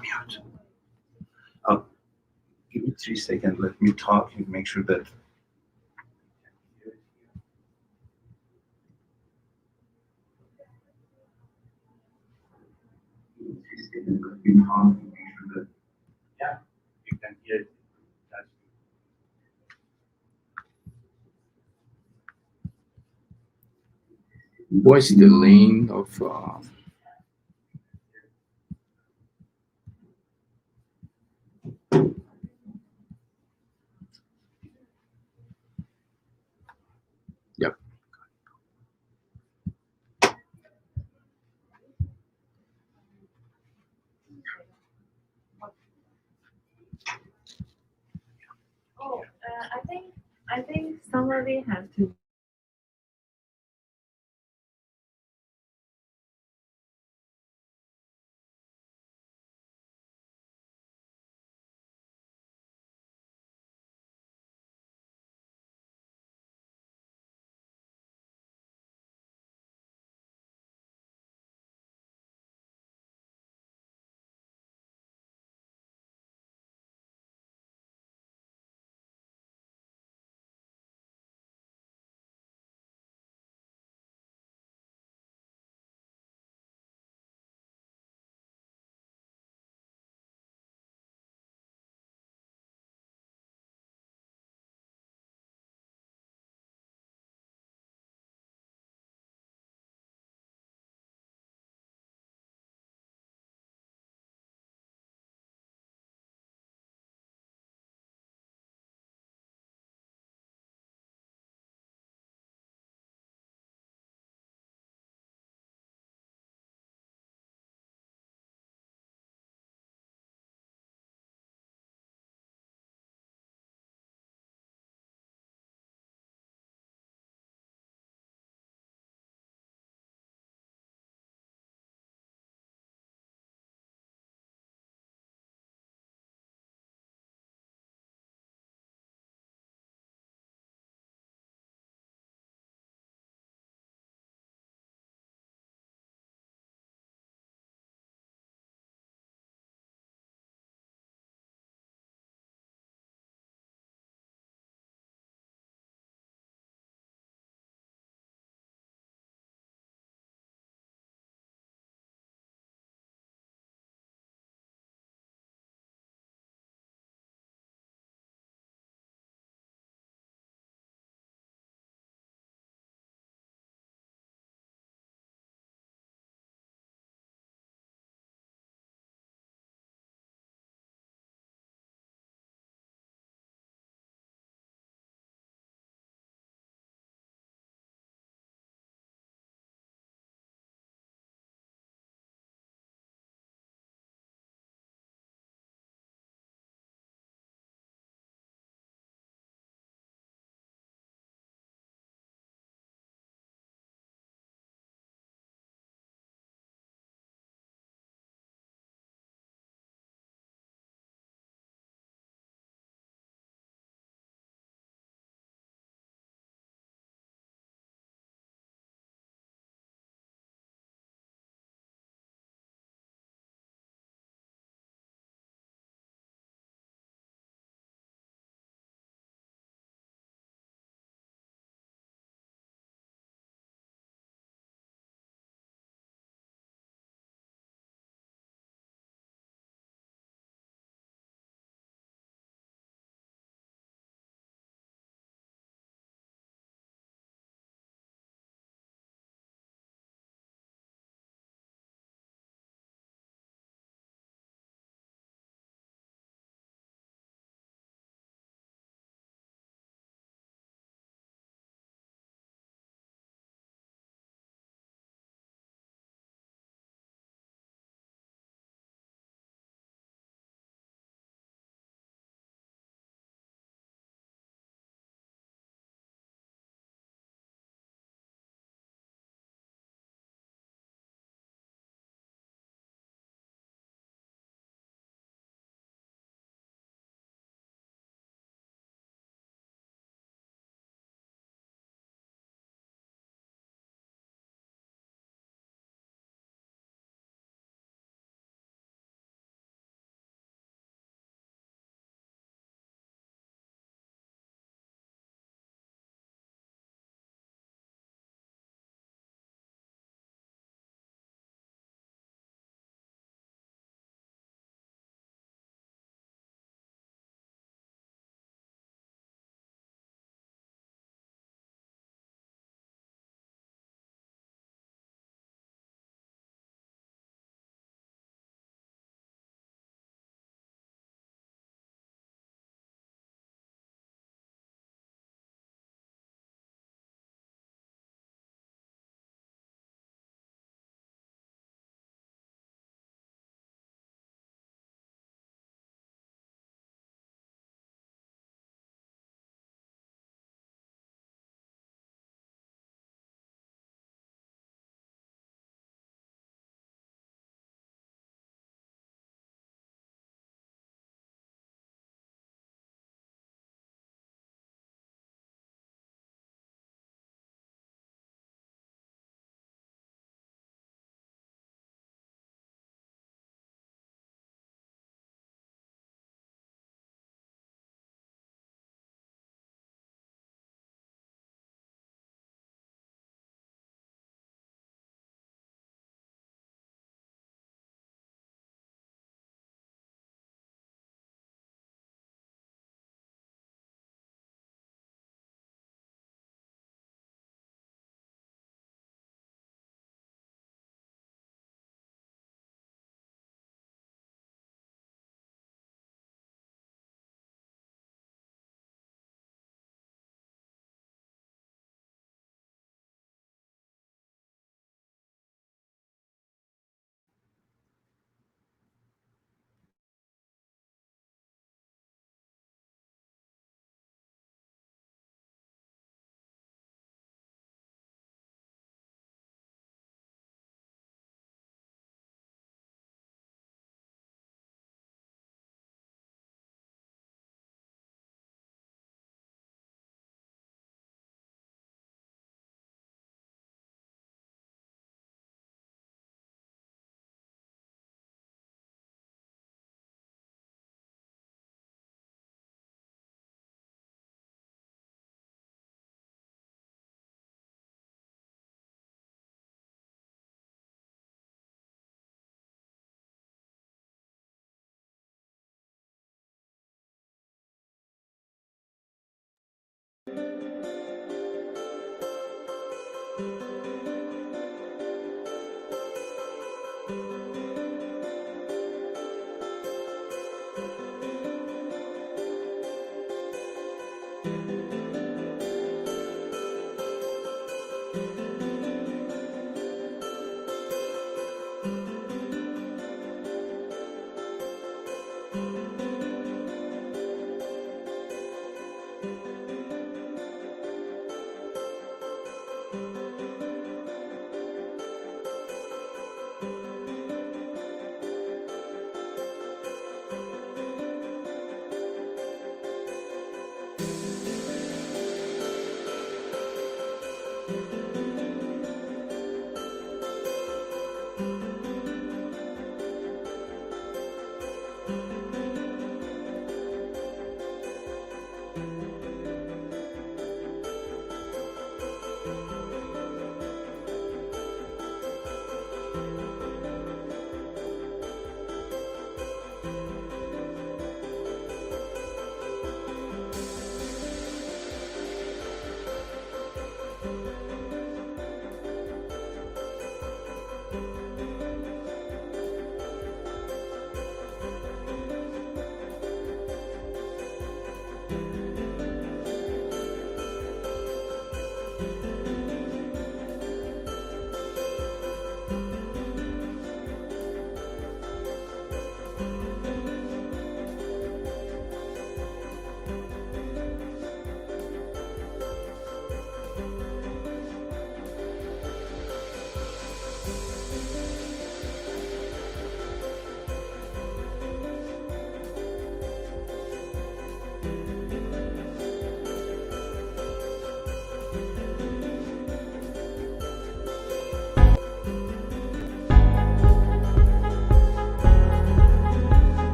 mute. Oh, give me 3 seconds. Let me talk and make sure that. 3 seconds. Let me talk and make sure that. Yeah, you can hear it. That's What's the lane of yep. Oh, I think somebody has to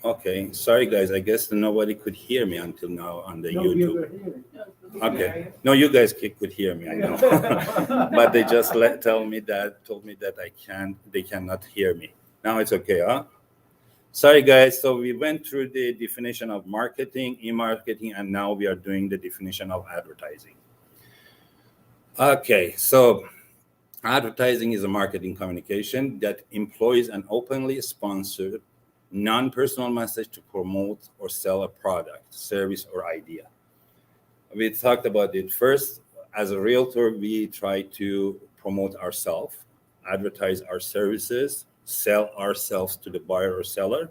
Okay, sorry guys. I guess nobody could hear me until now on the YouTube. Okay, no, you guys could hear me. I know, but they just told me that they cannot hear me. Now it's okay, huh? Sorry guys. So we went through the definition of marketing, e-marketing, and now we are doing the definition of advertising. Okay, so advertising is a marketing communication that employs an openly sponsored, non-personal message to promote or sell a product, service, or idea. We talked about it first. As a realtor, we try to promote ourselves, advertise our services, sell ourselves to the buyer or seller.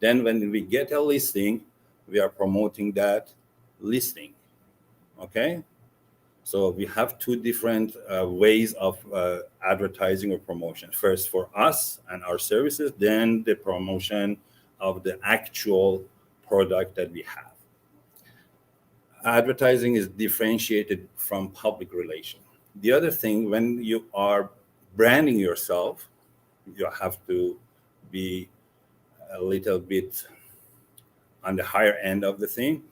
Then when we get a listing, we are promoting that listing. Okay? So we have two different ways of advertising or promotion. First for us and our services, then the promotion of the actual product that we have. Advertising is differentiated from public relation. The other thing, when you are branding yourself, you have to be a little bit on the higher end of the thing.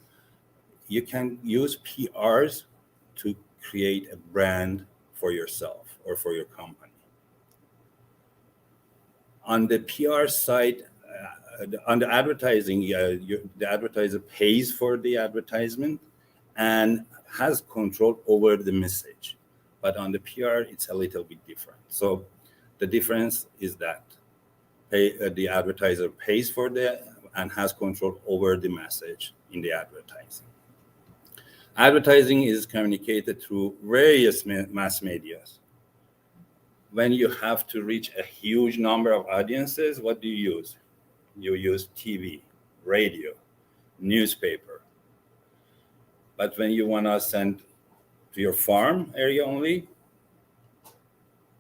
You can use PRs to create a brand for yourself or for your company. On the PR side, on the advertising, the advertiser pays for the advertisement and has control over the message. But on the PR, it's a little bit different. So the difference is that the advertiser pays for and has control over the message in the advertising. Advertising is communicated through various mass medias. When you have to reach a huge number of audiences, what do you use? You use TV, radio, newspaper. But when you want to send to your farm area only,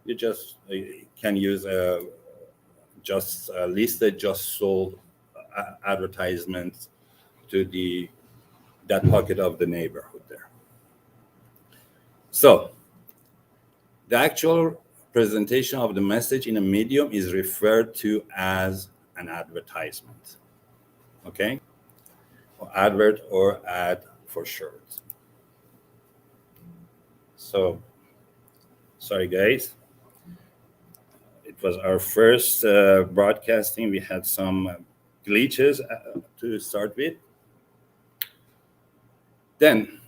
you just can use just listed, just sold advertisements to that pocket of the neighborhood there. So the actual presentation of the message in a medium is referred to as an advertisement. Okay? Or advert or ad for short. So, sorry guys. It was our first broadcasting. We had some glitches to start with. Then,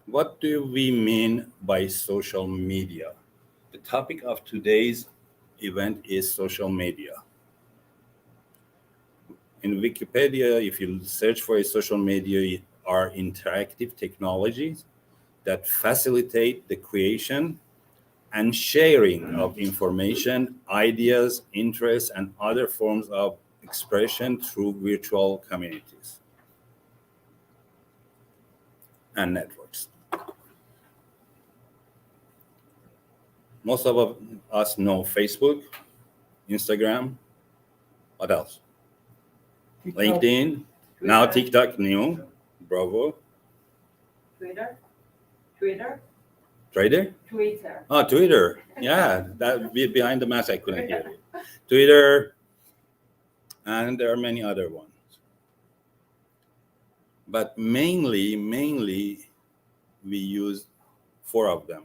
what do we mean by social media? The topic of today's event is social media. In Wikipedia, if you search for a social media, are interactive technologies that facilitate the creation and sharing of information, ideas, interests, and other forms of expression through virtual communities and networks. Most of us know Facebook, Instagram, what else? TikTok. LinkedIn, Twitter. Now TikTok, new, Bravo. Twitter. Oh, Twitter. Yeah, that behind the mask, I couldn't hear it. Twitter, and there are many other ones. But mainly, we use 4 of them: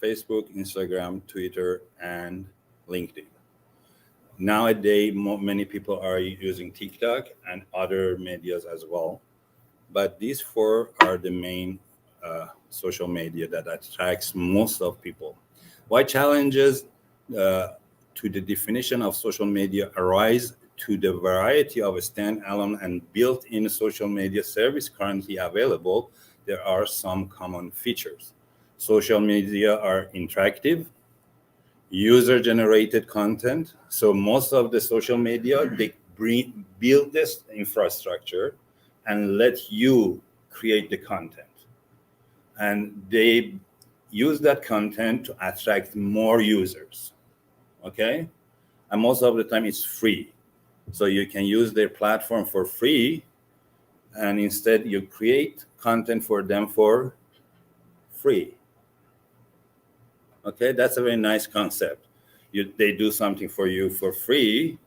Facebook, Instagram, Twitter, and LinkedIn. Nowadays, many people are using TikTok and other medias as well. But these 4 are the main social media that attracts most of people. Why challenges to the definition of social media arise to the variety of standalone and built-in social media service currently available? There are some common features. Social media are interactive, user-generated content. So most of the social media, they build this infrastructure and let you create the content. And they use that content to attract more users, okay? And most of the time it's free. So you can use their platform for free, and instead you create content for them for free. Okay, that's a very nice concept. They do something for you for free,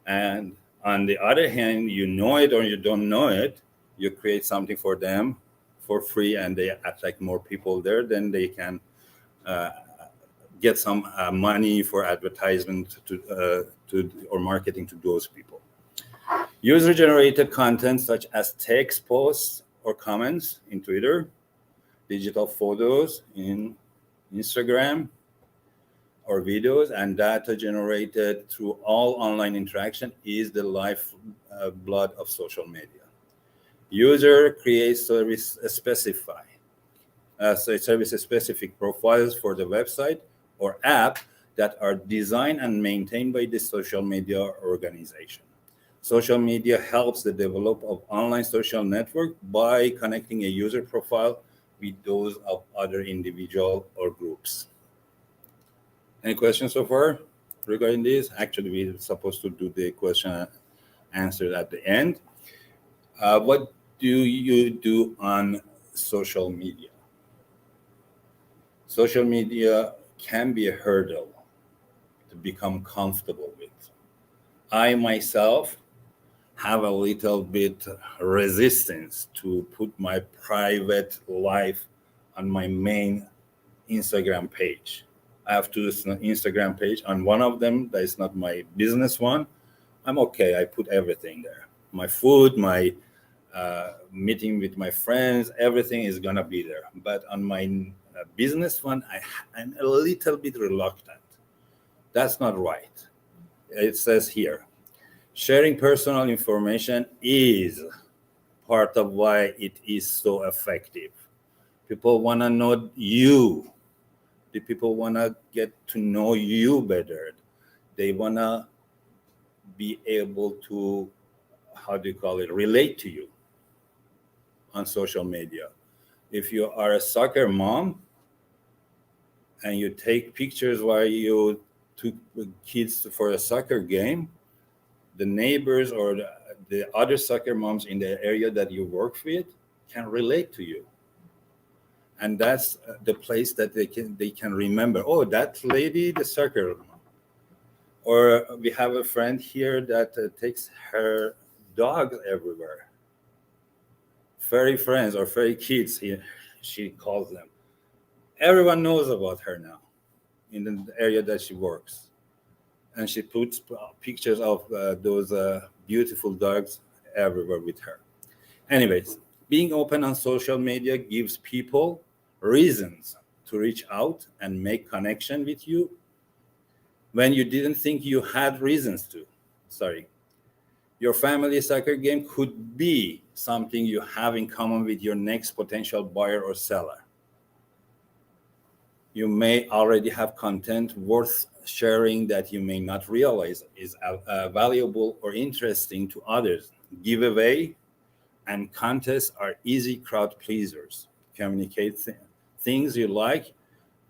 and On the other hand, you know it or you don't know it, you create something for them for free and they attract more people there, then they can get some money for advertisement to or marketing to those people. User-generated content such as text posts or comments in Twitter, digital photos in Instagram, or videos, and data generated through all online interaction is the lifeblood of social media. User creates service-specific profiles for the website or app that are designed and maintained by the social media organization. Social media helps the development of online social network by connecting a user profile with those of other individual or groups. Any questions so far regarding this? Actually, we're supposed to do the question and answer at the end. What do you do on social media? Social media can be a hurdle to become comfortable with. I myself have a little bit resistance to put my private life on my main Instagram page. I have two Instagram page. On one of them, that is not my business one. I'm okay. I put everything there. My food, my meeting with my friends, everything is gonna be there. But on my business one, I'm a little bit reluctant. That's not right. It says here, sharing personal information is part of why it is so effective. People want to know you. The people want to get to know you better. They want to be able to, relate to you on social media. If you are a soccer mom and you take pictures while you took kids for a soccer game, the neighbors or the other soccer moms in the area that you work with can relate to you. And that's the place that they can remember. Oh, that lady, the soccer mom. Or we have a friend here that takes her dog everywhere. Furry friends or furry kids, she calls them. Everyone knows about her now in the area that she works. And she puts pictures of those beautiful dogs everywhere with her. Anyways, being open on social media gives people reasons to reach out and make connection with you when you didn't think you had reasons to. Your family soccer game could be something you have in common with your next potential buyer or seller. You may already have content worth sharing that you may not realize is valuable or interesting to others. Giveaway and contests are easy crowd pleasers. Communicate things you like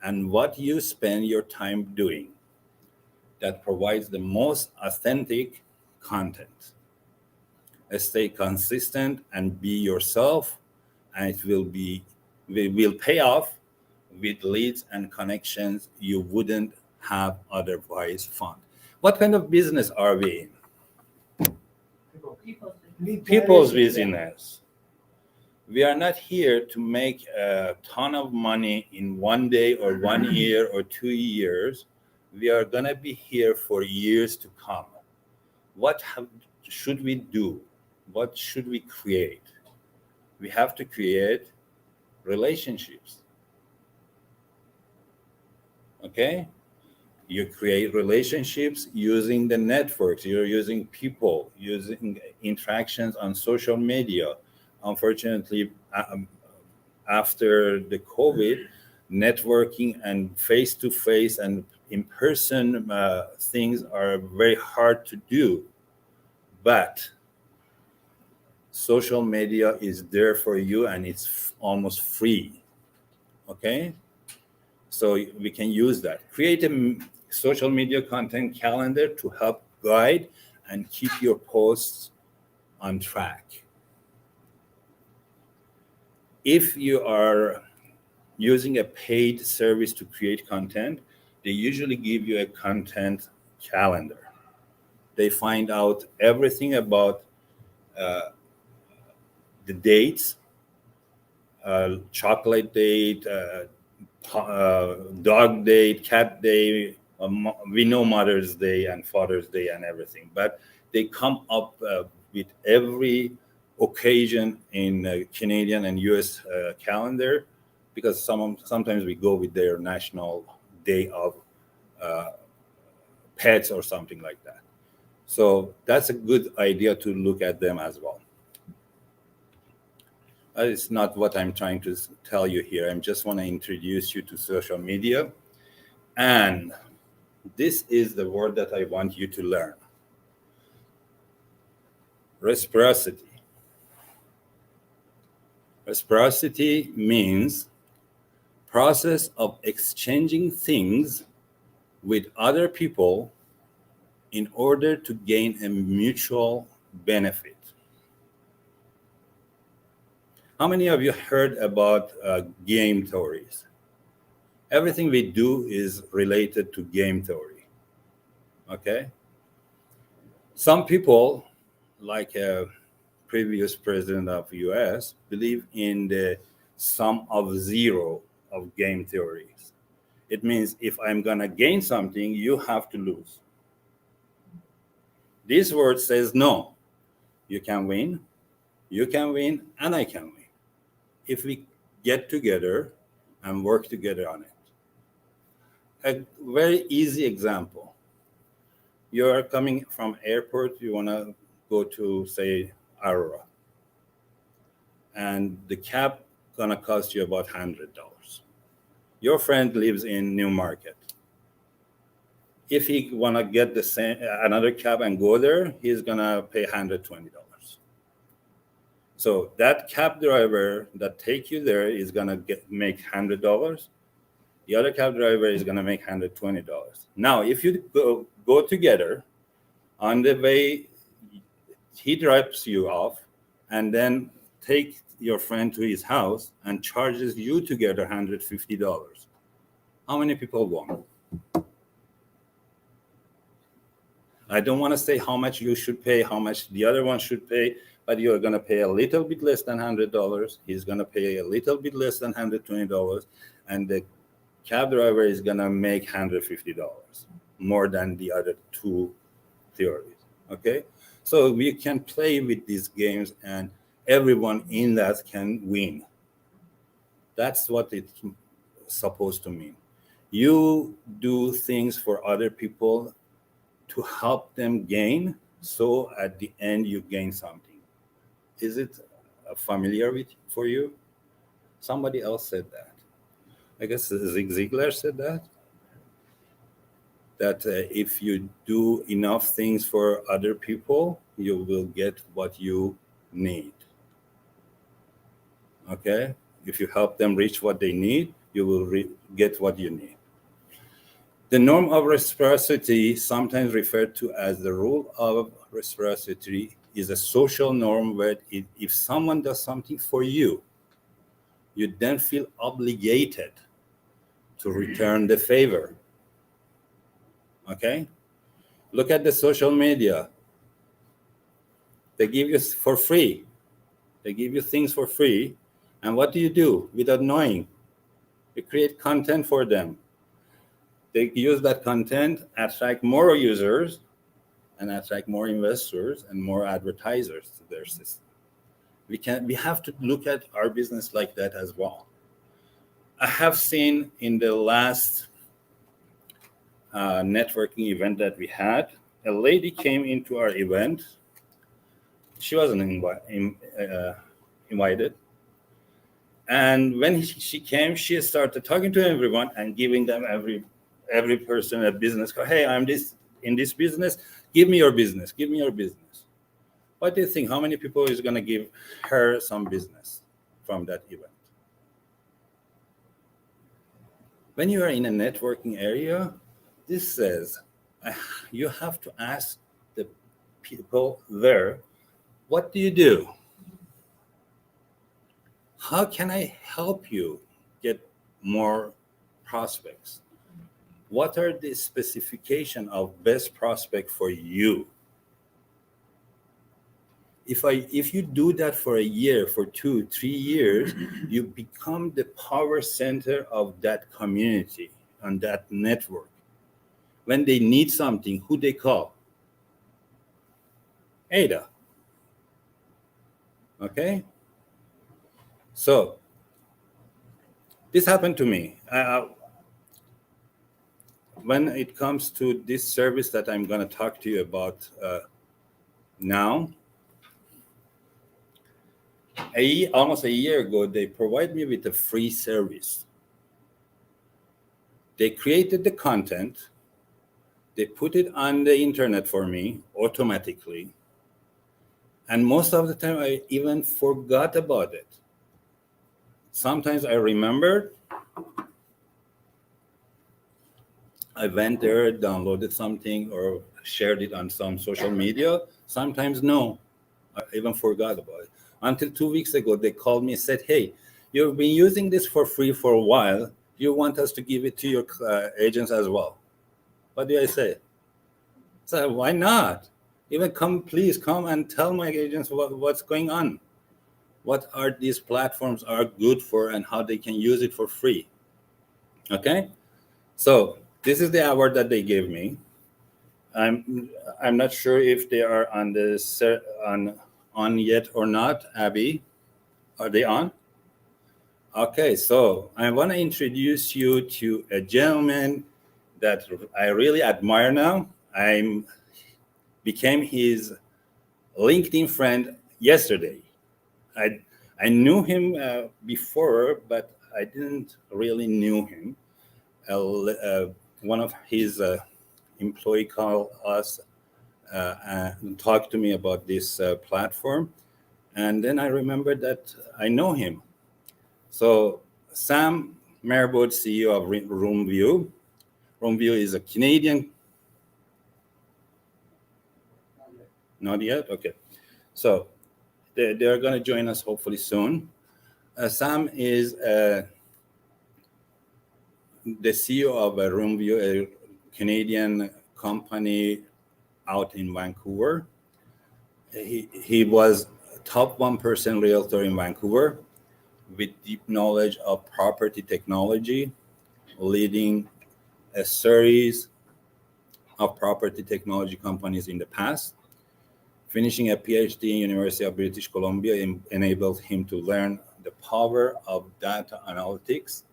and what you spend your time doing. That provides the most authentic content. Stay consistent and be yourself, and it will pay off with leads and connections you wouldn't have otherwise found. What kind of business are we in? People's business. We are not here to make a ton of money in one day or 1 year or 2 years. We are going to be here for years to come. What should we do? What should we create? We have to create relationships. Okay? You create relationships using the networks. You're using people, using interactions on social media. Unfortunately, after the COVID, networking and face-to-face and in-person things are very hard to do. But social media is there for you and it's almost free. Okay? So we can use that. Create a social media content calendar to help guide and keep your posts on track. If you are using a paid service to create content, they usually give you a content calendar. They find out everything about the dates, chocolate date, dog date, cat day. We know Mother's Day and Father's Day and everything, but they come up with every occasion in Canadian and U.S. Calendar, because sometimes we go with their national day of pets or something like that. So that's a good idea to look at them as well. It's not what I'm trying to tell you here. I just want to introduce you to social media. And this is the word that I want you to learn. Reciprocity. Reciprocity means process of exchanging things with other people in order to gain a mutual benefit. How many of you heard about game theories? Everything we do is related to game theory. Okay? Some people, like a previous president of US, believe in the sum of zero of game theories. It means if I'm gonna gain something, you have to lose. This word says no. You can win, and I can win, if we get together and work together on it. A very easy example. You're coming from airport, you wanna go to, say, Aurora. And the cab gonna cost you about $100. Your friend lives in Newmarket. If he wanna get the same another cab and go there, he's gonna pay $120. So that cab driver that take you there is gonna make $100. The other cab driver is gonna make $120. Now, if you go together, on the way, he drops you off, and then take your friend to his house and charges you together $150. How many people won? I don't want to say how much you should pay, how much the other one should pay, but you're going to pay a little bit less than $100. He's going to pay a little bit less than $120, and the cab driver is going to make $150 more than the other two theories. Okay? So we can play with these games, and everyone in that can win. That's what it's supposed to mean. You do things for other people to help them gain, so at the end you gain something. Is it familiar for you? Somebody else said that. I guess Zig Ziglar said that. That if you do enough things for other people, you will get what you need. Okay? If you help them reach what they need, you will get what you need. The norm of reciprocity, sometimes referred to as the rule of reciprocity, is a social norm where if someone does something for you, you then feel obligated to return the favor. Okay? Look at the social media. They give you for free. They give you things for free. And what do you do without knowing? You create content for them. They use that content, attract more users, and attract more investors and more advertisers to their system. We have to look at our business like that as well. I have seen in the last networking event that we had, a lady came into our event. She wasn't invited. And when she came, she started talking to everyone and giving them every person a business card. Hey, I'm in this business. Give me your business. Give me your business. What do you think? How many people is going to give her some business from that event? When you are in a networking area, this says you have to ask the people there, what do you do? How can I help you get more prospects? What are the specification of best prospect for you? If you do that for a year, for 2, 3 years, you become the power center of that community and that network. When they need something, who they call? Ada. Okay? So, this happened to me. When it comes to this service that I'm going to talk to you about now, almost a year ago, they provided me with a free service. They created the content, they put it on the internet for me automatically, and most of the time I even forgot about it. Sometimes I remembered, I went there, downloaded something, or shared it on some social media. Sometimes no, I even forgot about it. Until 2 weeks ago, they called me and said, hey, you've been using this for free for a while. You want us to give it to your agents as well. What do I say? So why not? Even please come and tell my agents what's going on. What are these platforms are good for and how they can use it for free. Okay? So this is the award that they gave me. I'm not sure if they are on yet or not. Abby, are they on? Okay, so I want to introduce you to a gentleman that I really admire now. I became his LinkedIn friend yesterday. I knew him before, but I didn't really knew him. One of his employee called us and talked to me about this platform, and then I remembered that I know him. So Sam Marabot, CEO of Roomview. Roomview is a Canadian. Not yet? Okay. So they're going to join us hopefully soon. Sam is the CEO of Roomview, a Canadian company out in Vancouver. He was top 1% realtor in Vancouver with deep knowledge of property technology, leading a series of property technology companies in the past. Finishing a PhD in University of British Columbia enabled him to learn the power of data analytics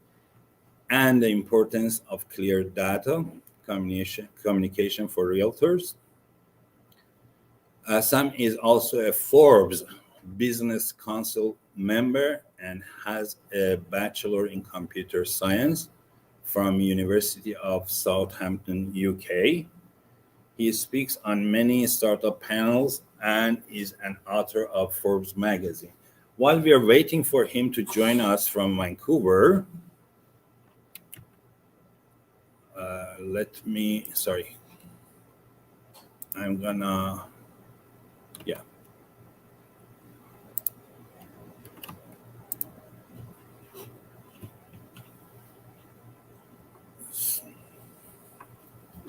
and the importance of clear data communication for realtors. Sam is also a Forbes Business Council member and has a Bachelor in Computer Science from University of Southampton, UK. He speaks on many startup panels and is an author of Forbes magazine. While we are waiting for him to join us from Vancouver, I'm gonna, yeah.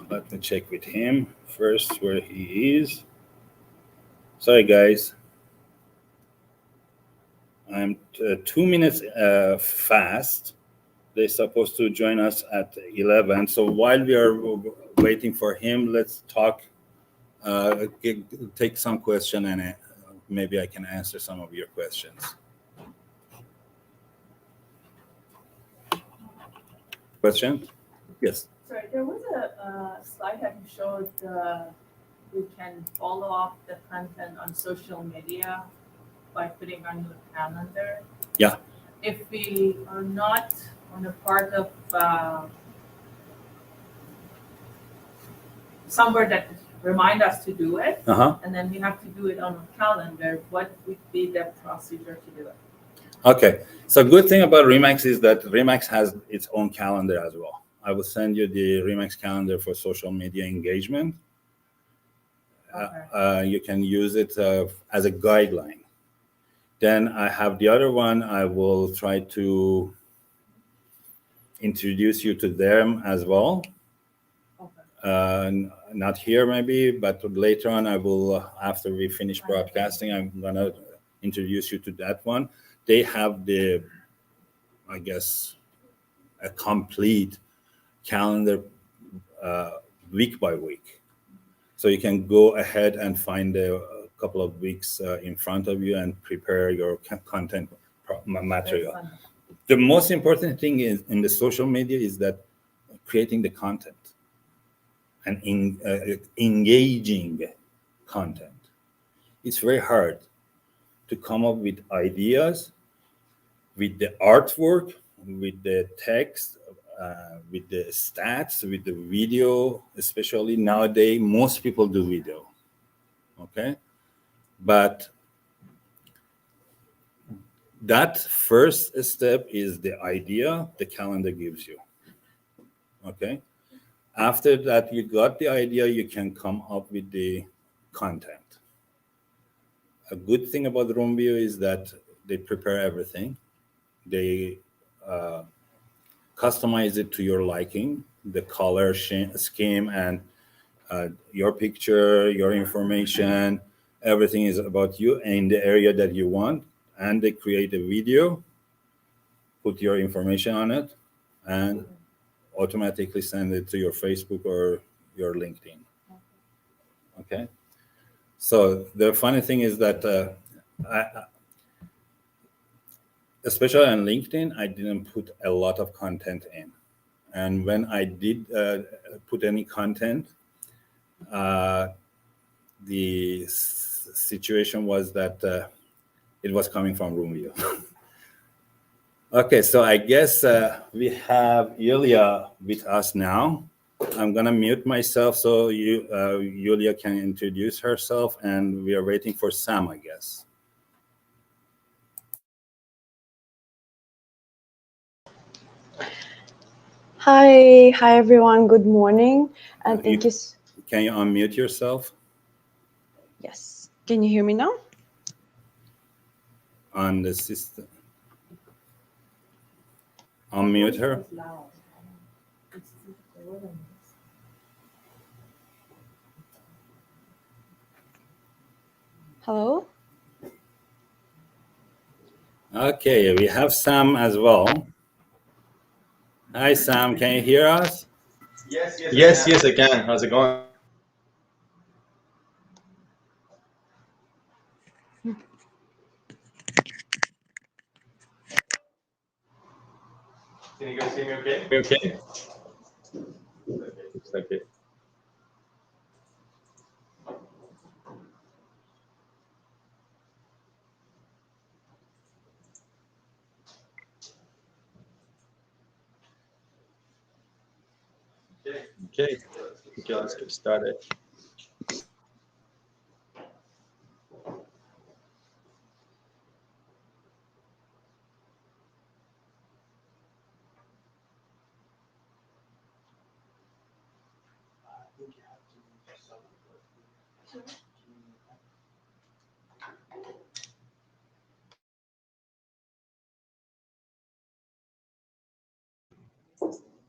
Let me check with him first where he is. Sorry, guys. I'm 2 minutes fast. They're supposed to join us at 11. So while we are waiting for him, let's talk, take some question, and maybe I can answer some of your questions. Question? Yes. Sorry, there was a slide that you showed we can follow up the content on social media by putting on the calendar. Yeah. If we are not on a part of somewhere that remind us to do it, and then we have to do it on a calendar, what would be the procedure to do it? Okay. So good thing about Remax is that Remax has its own calendar as well. I will send you the Remax calendar for social media engagement. Okay. You can use it as a guideline. Then I have the other one. I will try to introduce you to them as well. Okay. Not here maybe, but later on I will, after we finish broadcasting, I'm gonna introduce you to that one. They have the, I guess, a complete calendar week by week. So you can go ahead and find a couple of weeks in front of you and prepare your content material. The most important thing is in the social media is that creating the content and engaging content. It's very hard to come up with ideas, with the artwork, with the text, with the stats, with the video. Especially nowadays, most people do video. Okay, but that first step is the idea the calendar gives you. Okay, after that you got the idea, you can come up with the content. A good thing about Roomview is that they prepare everything. They customize it to your liking, the color scheme, and your picture, your information. Everything is about you in the area that you want. And they create a video, put your information on it, and automatically send it to your Facebook or your LinkedIn. Okay. So the funny thing is that especially on LinkedIn, I didn't put a lot of content in. And when I did put any content, the situation was that it was coming from Roomview. Okay, so I guess we have Yulia with us now. I'm gonna mute myself so Yulia can introduce herself, and we are waiting for Sam, I guess. Hi everyone. Good morning, and thank you. Can you unmute yourself? Yes. Can you hear me now? On the system. Unmute her. Hello? Okay, we have Sam as well. Hi, Sam. Can you hear us? Yes, I can. How's it going? Can you guys hear me okay? Okay. Looks like it. Okay, let's get started.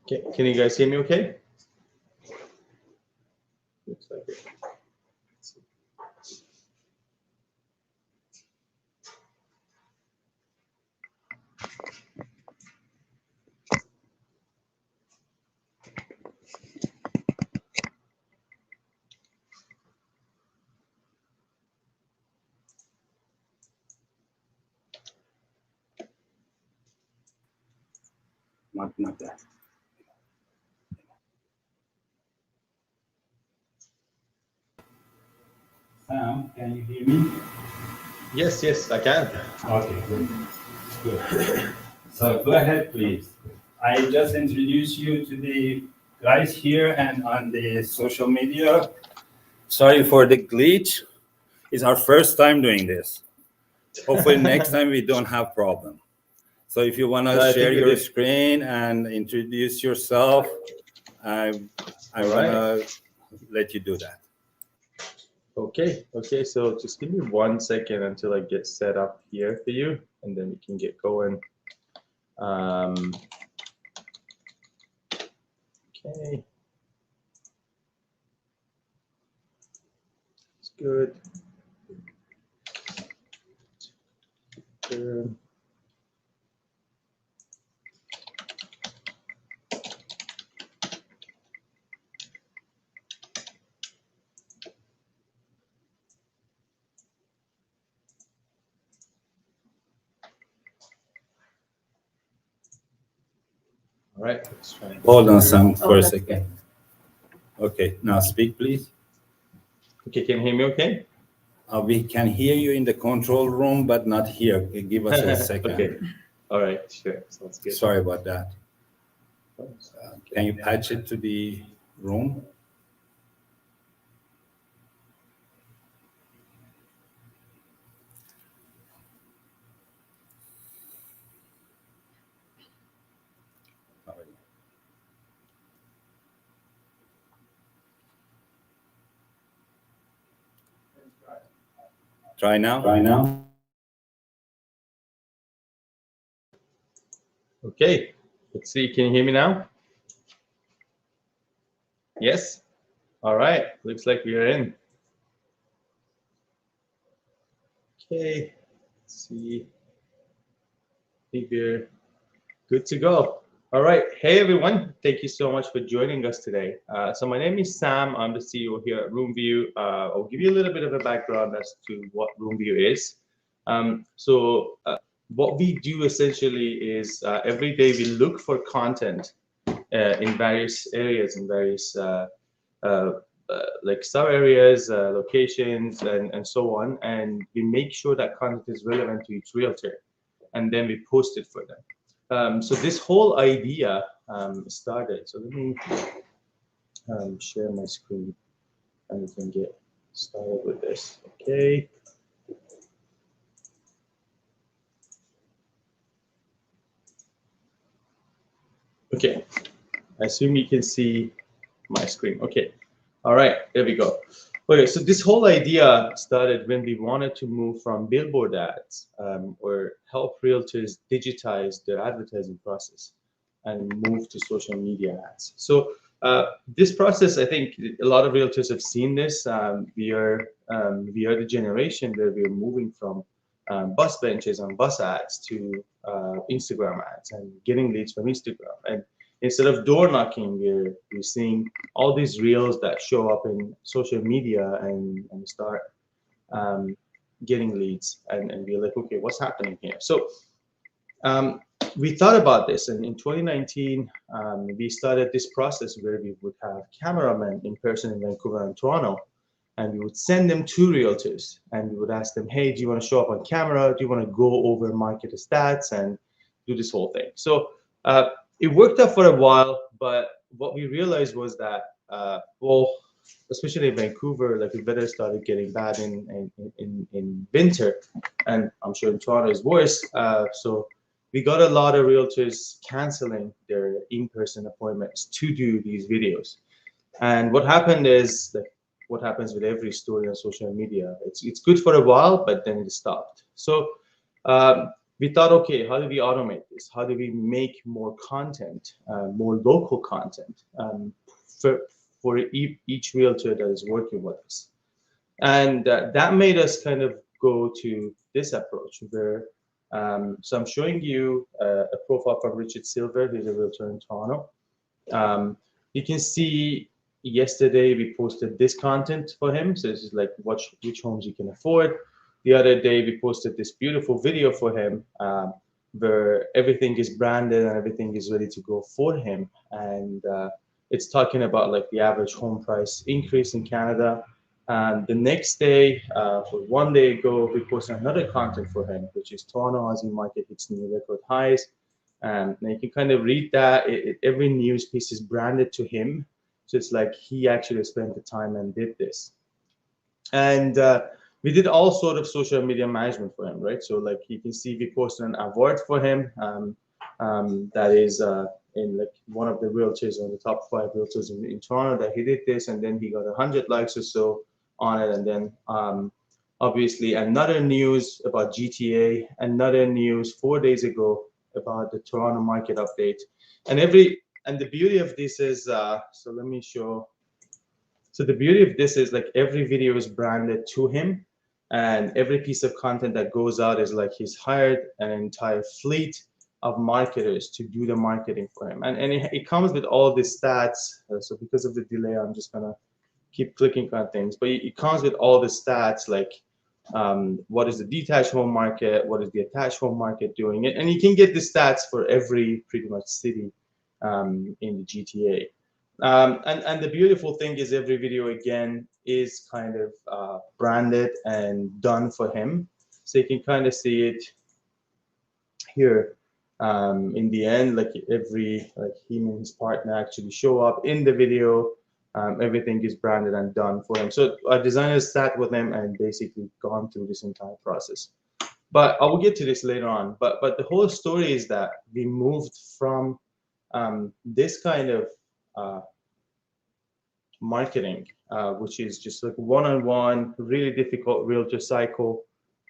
Okay, can you guys hear me okay? Looks like it. Not that. Sam, can you hear me? Yes, I can. Okay, good. So go ahead, please. I just introduced you to the guys here and on the social media. Sorry for the glitch. It's our first time doing this. Hopefully next time we don't have problem. So if you want to share your screen and introduce yourself, I'm gonna let you do that. Okay, so just give me 1 second until I get set up here for you, and then we can get going. Okay. good. All right, let's try. Hold on, Sam, for a that's second. Okay, now speak, please. Okay, can you hear me okay? We can hear you in the control room, but not here. Give us a second. Okay. All right, sure. Sounds good. Sorry about that. Can you patch it to the room? Try now. Try now. Okay, let's see. Can you hear me now? Yes? All right, looks like we are in. Okay, let's see. I think we're good to go. All right, hey everyone, thank you so much for joining us today. So my name is Sam, I'm the CEO here at RoomView. I'll give you a little bit of a background as to what RoomView is. What we do essentially is every day we look for content in various areas, in various like sub areas, locations, and so on, and we make sure that content is relevant to each realtor, and then we post it for them. So this whole idea started. So let me share my screen, and we can get started with this. Okay. Okay, I assume you can see my screen. Okay, all right, there we go. Okay, so this whole idea started when we wanted to move from billboard ads or help realtors digitize their advertising process and move to social media ads. So this process, I think a lot of realtors have seen this. We are the generation where we are moving from bus benches on bus ads to Instagram ads and getting leads from Instagram. And instead of door knocking, we're seeing all these reels that show up in social media and start getting leads. And we're like, okay, what's happening here? So we thought about this, and in 2019, we started this process where we would have cameramen in person in Vancouver and Toronto, and we would send them to realtors, and we would ask them, hey, do you want to show up on camera? Do you want to go over market stats and do this whole thing? So it worked out for a while, but what we realized was that, well, especially in Vancouver, like the weather started getting bad in winter, and I'm sure in Toronto is worse. So we got a lot of realtors canceling their in-person appointments to do these videos. And what happened is that what happens with every story on social media, it's good for a while, but then it stopped. So we thought, okay, how do we automate this? How do we make more content, more local content for each realtor that is working with us? And that made us kind of go to this approach where, so I'm showing you a profile from Richard Silver, who's a realtor in Toronto. You can see yesterday we posted this content for him. So this is like which homes you can afford. The other day we posted this beautiful video for him where everything is branded and everything is ready to go for him. And it's talking about like the average home price increase in Canada. And the next day, for 1 day ago, we posted another content for him, which is Toronto housing market hits new record highs. And you can kind of read that. Every news piece is branded to him. So it's like he actually spent the time and did this. And we did all sort of social media management for him, right? So like you can see we posted an award for him that is in like one of the realtors on the top 5 realtors in Toronto that he did this, and then he got 100 likes or so on it. And then obviously another news about GTA, another news 4 days ago about the Toronto market update. And the beauty of this is, so let me show So the beauty of this is like every video is branded to him, and every piece of content that goes out is like he's hired an entire fleet of marketers to do the marketing for him. And it comes with all the stats. So because of the delay, I'm just gonna keep clicking on things, but it comes with all the stats, like what is the detached home market, what is the attached home market doing, and you can get the stats for every pretty much city in the GTA. And the beautiful thing is every video again is kind of branded and done for him, so you can kind of see it here. In the end, like him and his partner actually show up in the video. Everything is branded and done for him. So our designers sat with him and basically gone through this entire process. But I will get to this later on. But the whole story is that we moved from this kind of marketing, which is just like one-on-one, really difficult realtor cycle,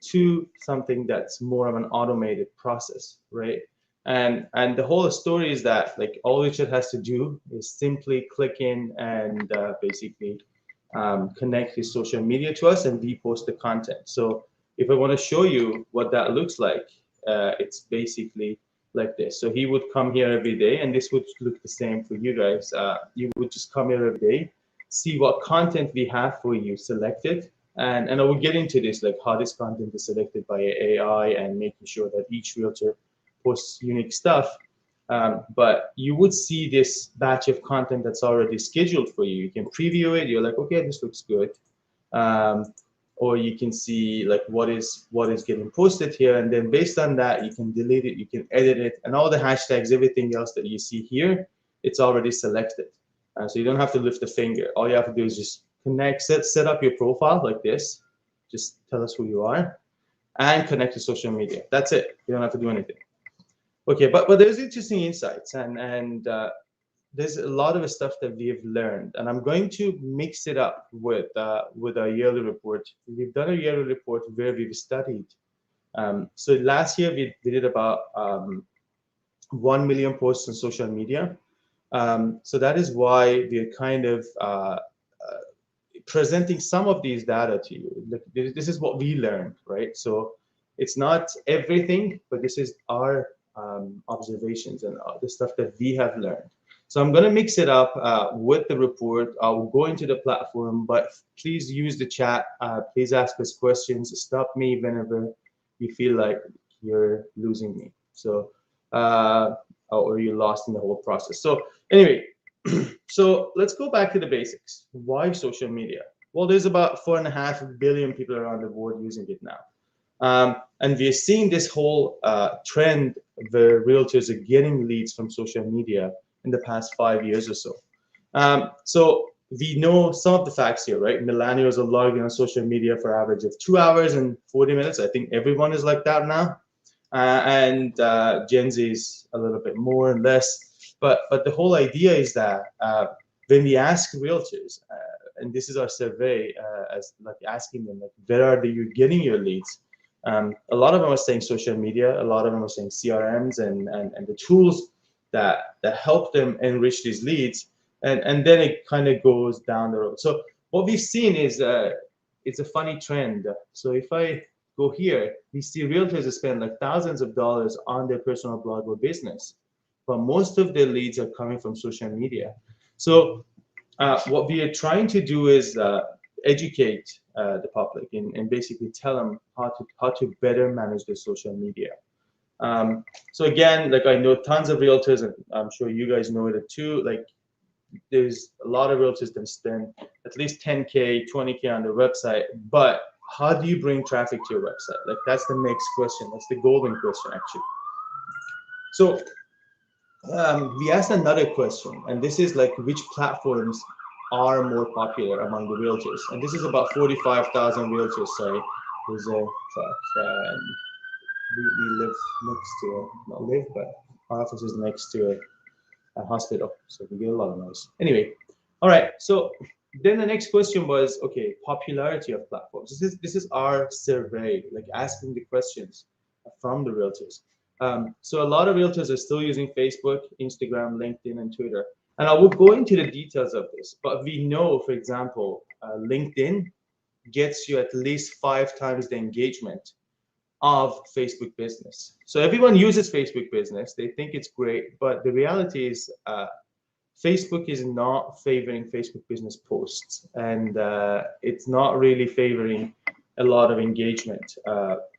to something that's more of an automated process, right? And the whole story is that like all Richard has to do is simply click in and basically connect his social media to us, and we post the content. So if I want to show you what that looks like, it's basically like this. So he would come here every day, and this would look the same for you guys. You would just come here every day, see what content we have for you selected, and I will get into this, like how this content is selected by AI and making sure that each realtor posts unique stuff. But you would see this batch of content that's already scheduled for you. You can preview it. You're like, okay, this looks good. Or you can see like what is getting posted here, and then based on that, you can delete it, you can edit it, and all the hashtags, everything else that you see here, it's already selected. So you don't have to lift a finger. All you have to do is just connect, set up your profile like this. Just tell us who you are, and connect to social media. That's it. You don't have to do anything. Okay, but there's interesting insights, and there's a lot of stuff that we've learned, and I'm going to mix it up with our yearly report. We've done a yearly report where we've studied. So last year we did about 1 million posts on social media. So that is why we're kind of presenting some of these data to you. This is what we learned, right? So it's not everything, but this is our observations and the stuff that we have learned. So I'm going to mix it up with the report. I'll go into the platform, but please use the chat. Please ask us questions. Stop me whenever you feel like you're losing me. So, or you're lost in the whole process. So anyway, so let's go back to the basics. Why social media? Well, there's about 4.5 billion people around the world using it now. And we're seeing this whole trend where realtors are getting leads from social media in the past 5 years or so. So we know some of the facts here, right? Millennials are logging on social media for average of 2 hours and 40 minutes. I think everyone is like that now. And Gen Z is a little bit more and less. But the whole idea is that when we ask realtors, and this is our survey, as like asking them, like, where are you getting your leads? A lot of them are saying social media. A lot of them are saying CRMs and the tools that help them enrich these leads. And then it kind of goes down the road. So what we've seen is it's a funny trend. So if I go here, we see realtors spend like thousands of dollars on their personal blog or business, but most of their leads are coming from social media. So what we are trying to do is educate the public and basically tell them how to better manage their social media. So again, like I know tons of realtors, and I'm sure you guys know it too. Like there's a lot of realtors that spend at least 10K, 20K on their website, but how do you bring traffic to your website? Like that's the next question. That's the golden question, actually. So we asked another question, and this is like which platforms are more popular among the realtors, and this is about 45,000 realtors. Sorry, there's a truck. We live next to not live, but our office is next to a hospital, so we get a lot of noise. Anyway, all right. So then the next question was, okay, popularity of platforms. This is our survey, like asking the questions from the realtors. So a lot of realtors are still using Facebook, Instagram, LinkedIn, and Twitter. And I will go into the details of this, but we know, for example, LinkedIn gets you at least 5 times the engagement of Facebook business. So everyone uses Facebook business. They think it's great, but the reality is Facebook is not favoring Facebook business posts, and it's not really favoring a lot of engagement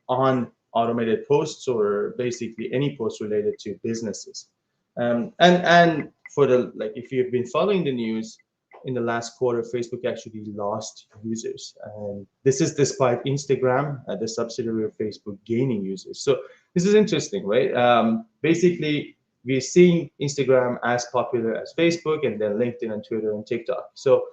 on automated posts or basically any posts related to businesses. And for the, like, if you've been following the news, in the last quarter, Facebook actually lost users. And this is despite Instagram, the subsidiary of Facebook, gaining users. So this is interesting, right? Basically, we're seeing Instagram as popular as Facebook, and then LinkedIn and Twitter and TikTok. So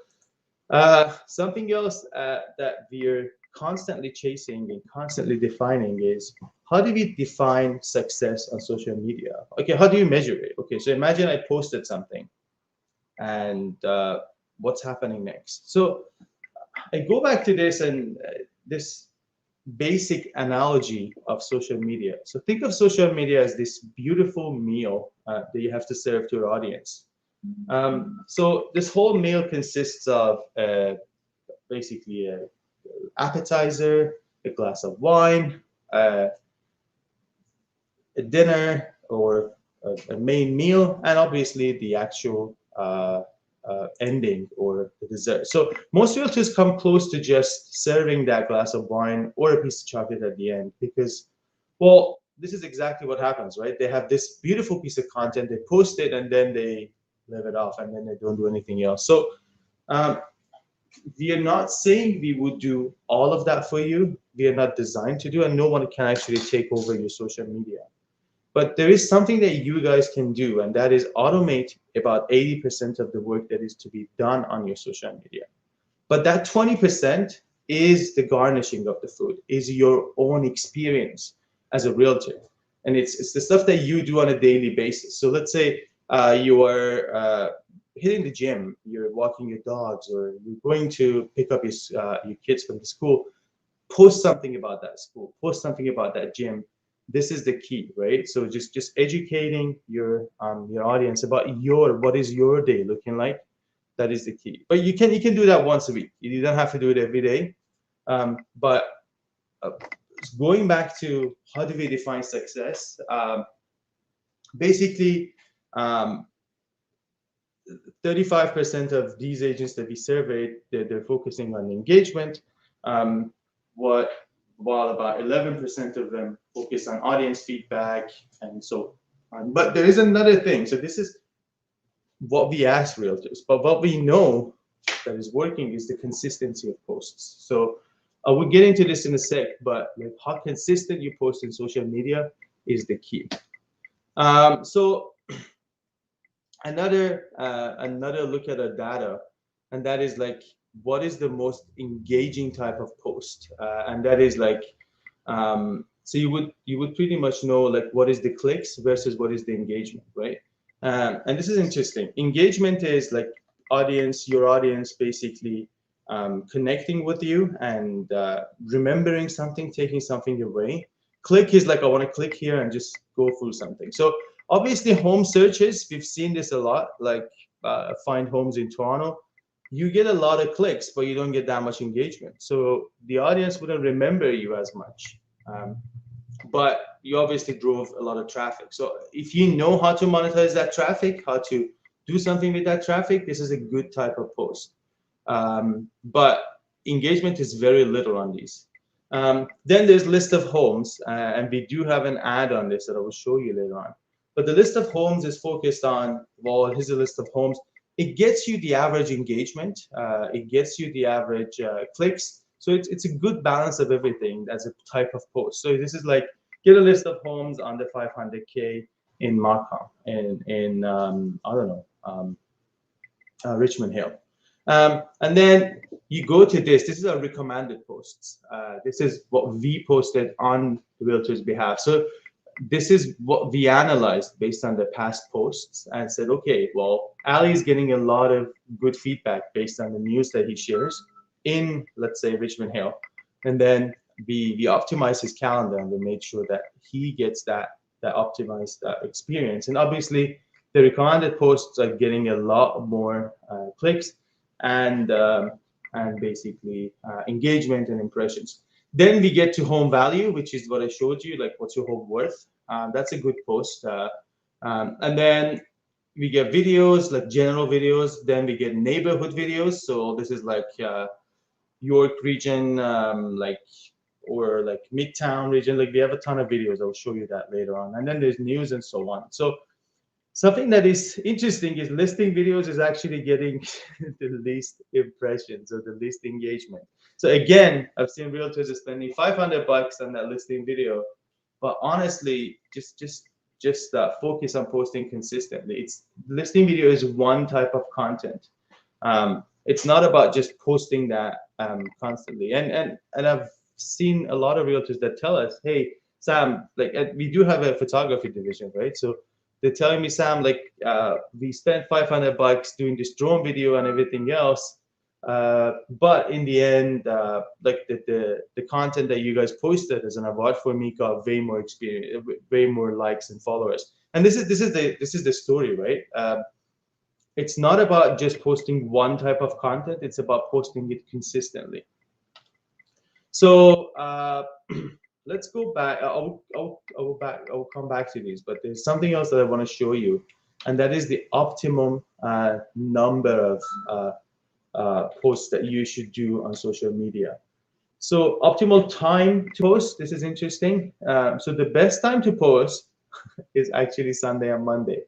something else that we're constantly chasing and constantly defining is, how do we define success on social media? Okay, how do you measure it? Okay, so imagine I posted something, and what's happening next? So I go back to this and this basic analogy of social media. So think of social media as this beautiful meal that you have to serve to your audience. So this whole meal consists of basically an appetizer, a glass of wine, a dinner or a main meal, and obviously the actual ending or the dessert. So most realtors come close to just serving that glass of wine or a piece of chocolate at the end, because, well, this is exactly what happens, right? They have this beautiful piece of content, they post it, and then they leave it off, and then they don't do anything else. So we are not saying we would do all of that for you. We are not designed to do, and no one can actually take over your social media. But there is something that you guys can do, and that is automate about 80% of the work that is to be done on your social media. But that 20% is the garnishing of the food, is your own experience as a realtor. And it's the stuff that you do on a daily basis. So let's say you are hitting the gym, you're walking your dogs, or you're going to pick up your kids from the school. Post something about that school, post something about that gym. This is the key, right? So just educating your audience about what is your day looking like. That is the key. But you can do that once a week. You don't have to do it every day. But going back to how do we define success? Basically, 35% of these agents that we surveyed, they're focusing on engagement. While about 11% of them focus on audience feedback and so on. But there is another thing. So this is what we ask realtors, but what we know that is working is the consistency of posts. So I will get into this in a sec, but like how consistent you post in social media is the key. So another look at the data, and that is like, what is the most engaging type of post? And that is like, so you would pretty much know like what is the clicks versus what is the engagement, right? And this is interesting. Engagement is like your audience basically connecting with you and remembering something, taking something away. Click is like, I want to click here and just go through something. So obviously home searches, we've seen this a lot, like find homes in Toronto. You get a lot of clicks, but you don't get that much engagement. So the audience wouldn't remember you as much. But you obviously drove a lot of traffic. So if you know how to monetize that traffic, how to do something with that traffic, this is a good type of post. But engagement is very little on these. Then there's list of homes, and we do have an ad on this that I will show you later on. But the list of homes is focused on, well, here's a list of homes. It gets you the average engagement. It gets you the average clicks. So it's a good balance of everything as a type of post. So this is like, get a list of homes under 500K in Markham, in I don't know, Richmond Hill. And then you go to this. This is our recommended posts. This is what we posted on the realtor's behalf. So this is what we analyzed based on the past posts and said, okay, well, Ali is getting a lot of good feedback based on the news that he shares in, let's say, Richmond Hill. And then we optimize his calendar and we made sure that he gets that optimized experience. And obviously, the recommended posts are getting a lot more clicks and basically engagement and impressions. Then we get to home value, which is what I showed you, like what's your home worth. That's a good post. And then we get videos, like general videos. Then we get neighborhood videos. So this is like York region, or like Midtown region. Like we have a ton of videos. I'll show you that later on. And then there's news and so on. So something that is interesting is listing videos is actually getting the least impressions or the least engagement. So again, I've seen realtors are spending $500 on that listing video, but honestly, just focus on posting consistently. It's listing video is one type of content. It's not about just posting that constantly. And I've seen a lot of realtors that tell us, hey, Sam, like we do have a photography division, right? So they're telling me, Sam, like we spent $500 doing this drone video and everything else, but in the end, like the content that you guys posted as an award for me got way more experience, way more likes and followers. And this is the story, right? It's not about just posting one type of content; it's about posting it consistently. So let's go back. I'll come back to these, but there's something else that I want to show you, and that is the optimum number of posts that you should do on social media. So optimal time to post. This is interesting. So the best time to post is actually Sunday and Monday.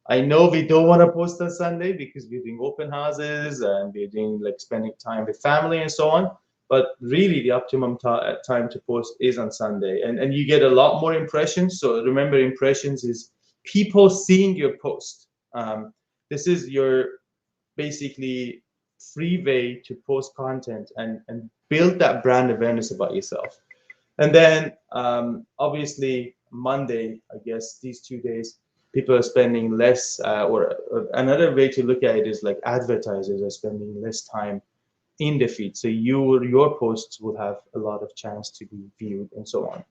I know we don't want to post on Sunday because we're doing open houses and we're doing like spending time with family and so on. But really, the optimum time to post is on Sunday, and you get a lot more impressions. So remember, impressions is people seeing your post. This is your basically free way to post content and build that brand awareness about yourself. And then obviously Monday, I guess these 2 days, people are spending less, or another way to look at it is like advertisers are spending less time in the feed. So your posts will have a lot of chance to be viewed and so on.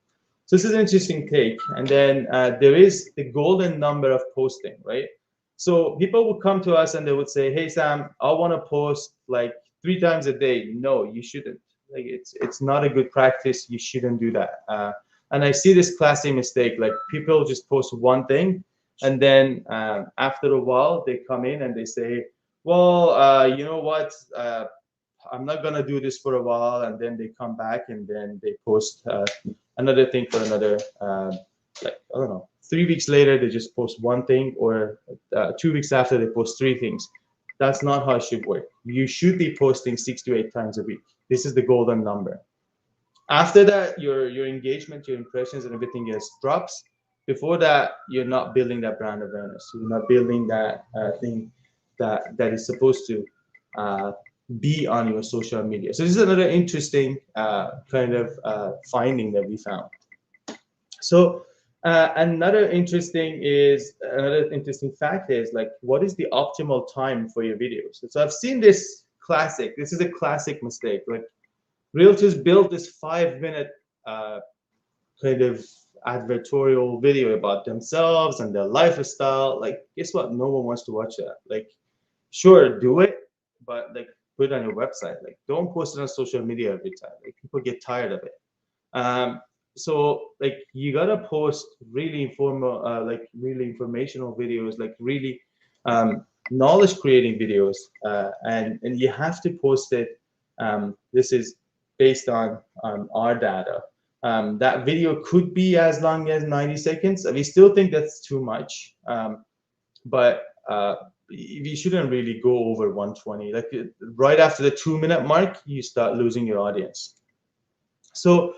So this is an interesting take. And then there is the golden number of posting, right? So people would come to us and they would say, hey, Sam, I want to post like 3 times a day. No, you shouldn't. Like it's not a good practice. You shouldn't do that. And I see this classic mistake, like people just post one thing, and then after a while they come in and they say, well, you know what? I'm not gonna do this for a while, and then they come back and then they post another thing for another, like I don't know, 3 weeks later they just post one thing, or 2 weeks after they post 3 things. That's not how it should work. You should be posting 6 to 8 times a week. This is the golden number. After that, your engagement, your impressions, and everything else drops. Before that, you're not building that brand awareness. You're not building that thing that is supposed to be on your social media. So this is another interesting kind of finding that we found. So another interesting fact is like, what is the optimal time for your videos? So I've seen this classic. This is a classic mistake. Like realtors build this 5-minute kind of advertorial video about themselves and their lifestyle. Like, guess what? No one wants to watch that. Like, sure, do it, but like put it on your website. Like, don't post it on social media every time. Like, people get tired of it. So like you gotta post really really informational videos, like really knowledge creating videos, and you have to post it. This is based on our data. That video could be as long as 90 seconds. We still think that's too much, but we shouldn't really go over 120. Like right after the 2-minute mark, you start losing your audience. So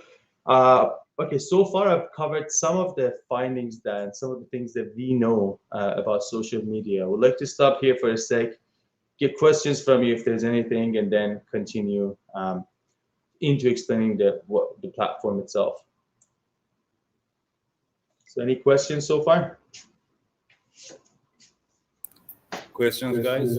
okay, so far I've covered some of the findings and some of the things that we know about social media. I would like to stop here for a sec, get questions from you if there's anything, and then continue into explaining the platform itself. So any questions so far? Questions, guys?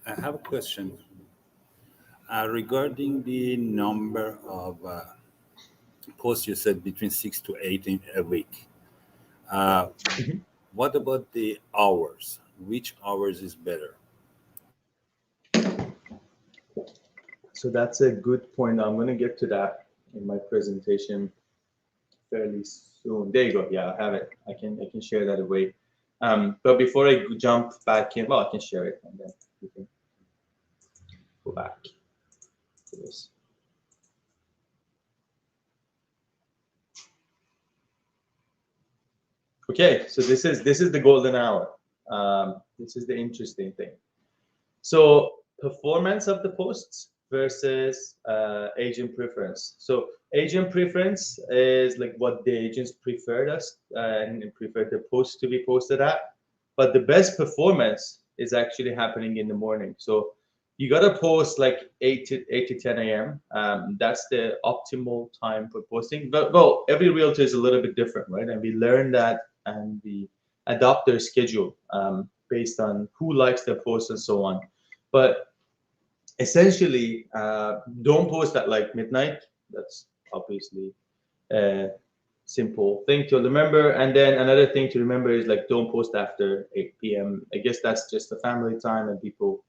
I have a question regarding the number of post you said between 6 to 8 in a week. Mhm. What about the hours? Which hours is better? So that's a good point. I'm going to get to that in my presentation fairly soon. There you go. Yeah, I have it. I can share that away. But before I jump back in, well, I can share it and then we can go back to this. Okay, so this is the golden hour. This is the interesting thing. So performance of the posts versus agent preference. So agent preference is like what the agents preferred us and prefer the post to be posted at. But the best performance is actually happening in the morning. So you got to post like 8 to 10 a.m. That's the optimal time for posting. But well, every realtor is a little bit different, right? And we learn that and we adopt their schedule based on who likes their posts and so on. But essentially, don't post at like midnight. That's obviously a simple thing to remember. And then another thing to remember is like don't post after 8 p.m. I guess that's just the family time and people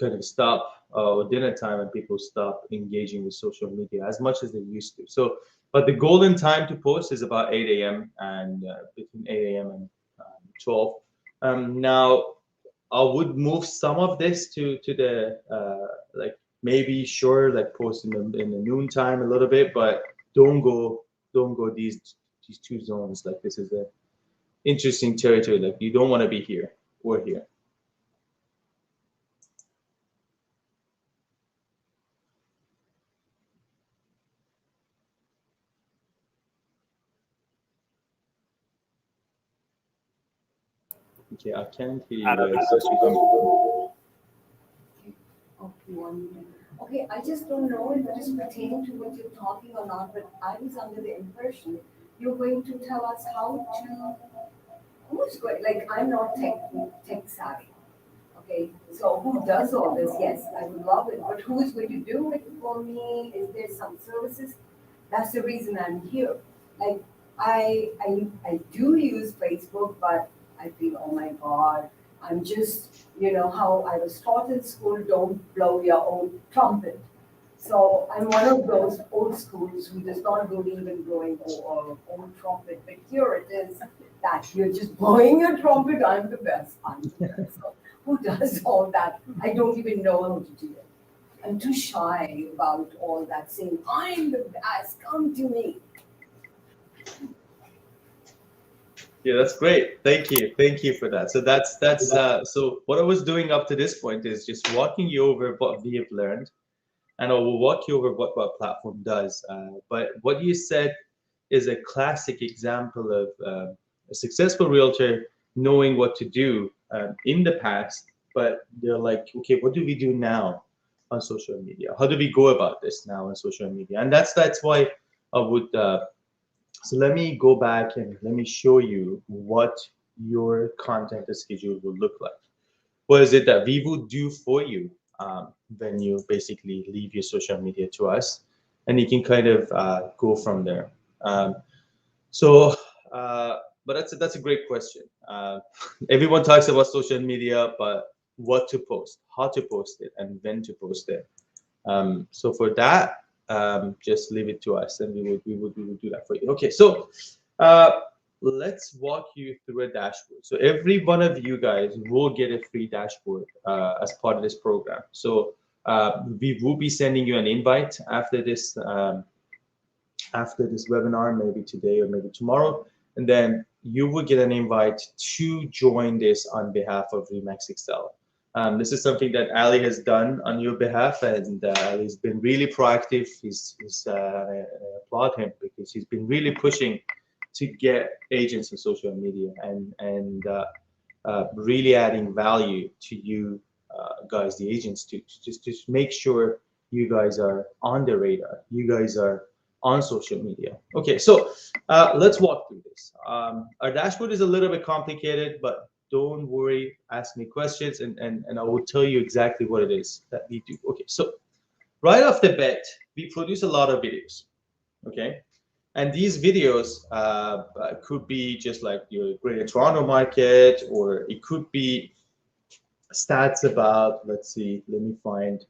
kind of stop, or dinner time and people stop engaging with social media as much as they used to. So, but the golden time to post is about 8 a.m. and between 8 a.m. and 12. Now, I would move some of this to the like maybe sure like post in the noon time a little bit, but don't go these two zones. Like this is a interesting territory. Like you don't want to be here or here. Okay, I can't hear you guys. Okay, 1 minute. Okay, I just don't know if it is pertaining to what you're talking or not, but I was under the impression you're going to tell us how to, who's going, like, I'm not tech savvy. Okay, so who does all this? Yes, I would love it, but who is going to do it for me? Is there some services? That's the reason I'm here. Like, I do use Facebook, but I feel, oh my God, I'm just, you know, how I was taught in school, don't blow your own trumpet. So I'm one of those old schools who does not believe in blowing our own trumpet. But here it is that you're just blowing your trumpet, I'm the best. I'm the best. So who does all that? I don't even know how to do it. I'm too shy about all that, saying, I'm the best, come to me. Yeah, that's great. Thank you for that. So that's so what I was doing up to this point is just walking you over what we have learned, and I will walk you over what platform does. But what you said is a classic example of a successful realtor knowing what to do in the past, but they're like, okay, what do we do now on social media? How do we go about this now on social media? And that's why I would. So let me go back and let me show you what your content schedule will look like. What is it that we will do for you when you basically leave your social media to us, and you can kind of go from there. But that's a great question. Everyone talks about social media, but what to post, how to post it, and when to post it. So for that, just leave it to us, and we would do that for you. Okay, so let's walk you through a dashboard. So every one of you guys will get a free dashboard as part of this program. So we will be sending you an invite after this webinar, maybe today or maybe tomorrow, and then you will get an invite to join this on behalf of Remax Excel. This is something that Ali has done on your behalf, and Ali's been really proactive. I applaud him because he's been really pushing to get agents in social media and really adding value to you guys, the agents, to just make sure you guys are on the radar. You guys are on social media. Okay, so let's walk through this. Our dashboard is a little bit complicated, but don't worry, ask me questions and I will tell you exactly what it is that we do. Okay, so right off the bat, we produce a lot of videos, okay? And these videos could be just like your Greater Toronto market, or it could be stats about, let's see, let me find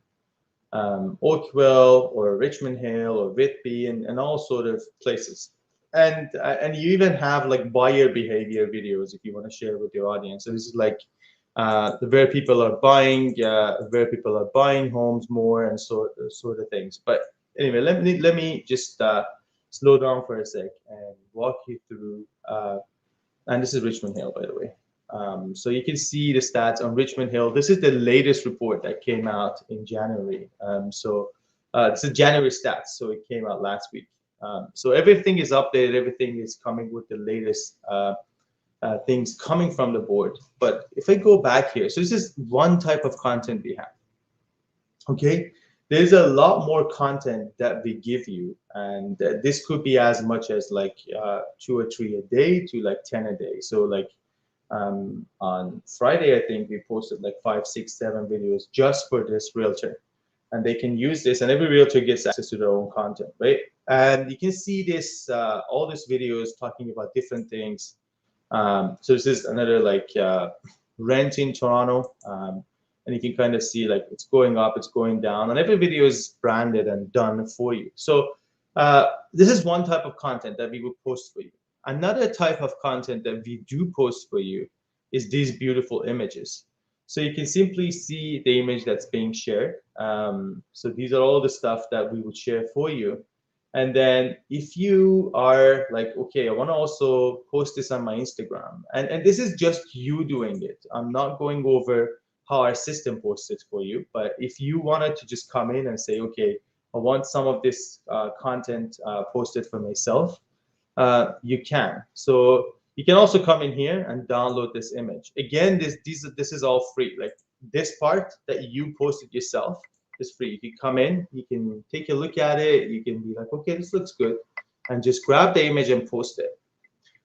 Oakville or Richmond Hill or Whitby and all sort of places. And you even have like buyer behavior videos if you want to share with your audience. So this is like where people are buying homes more and sort of things. But anyway, let me just slow down for a sec and walk you through. And this is Richmond Hill, by the way. So you can see the stats on Richmond Hill. This is the latest report that came out in January. This is January stats, so it came out last week. So everything is updated. Everything is coming with the latest things coming from the board. But if I go back here, so this is one type of content we have. Okay, there's a lot more content that we give you, and this could be as much as like 2 or 3 a day to like 10 a day. So like on Friday, I think we posted like 5, 6, 7 videos just for this realtor, and they can use this, and every realtor gets access to their own content, right? And you can see this, all these videos talking about different things. So this is another like rent in Toronto, and you can kind of see like it's going up, it's going down, and every video is branded and done for you. So this is one type of content that we would post for you. Another type of content that we do post for you is these beautiful images. So you can simply see the image that's being shared. So these are all the stuff that we would share for you. And then if you are like, okay, I want to also post this on my Instagram, and this is just you doing it. I'm not going over how our system posts it for you, but if you wanted to just come in and say, okay, I want some of this content posted for myself, you can. So you can also come in here and download this image. Again, this is all free. Like this part that you posted yourself is free. You can come in, you can take a look at it, you can be like, okay, this looks good, and just grab the image and post it.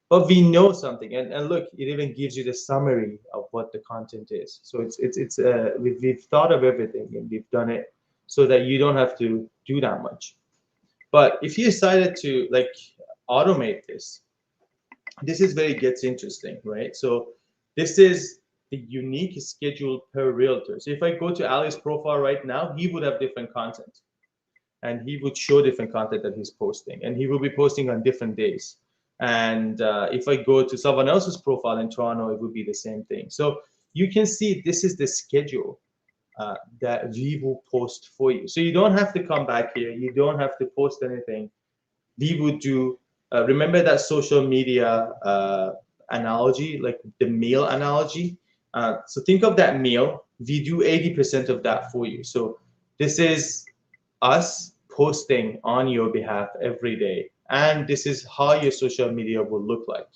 But we know something, and look, it even gives you the summary of what the content is. So we've thought of everything, and we've done it so that you don't have to do that much. But if you decided to like automate this, this is where it gets interesting, right? So this is the unique schedule per realtor. So if I go to Ali's profile right now, he would have different content, and he would show different content that he's posting, and he will be posting on different days. And if I go to someone else's profile in Toronto, it would be the same thing. So you can see this is the schedule that we will post for you. So you don't have to come back here. You don't have to post anything. We would do, remember that social media analogy, like the meal analogy? So think of that meal. We do 80% of that for you. So this is us posting on your behalf every day. And this is how your social media will look like.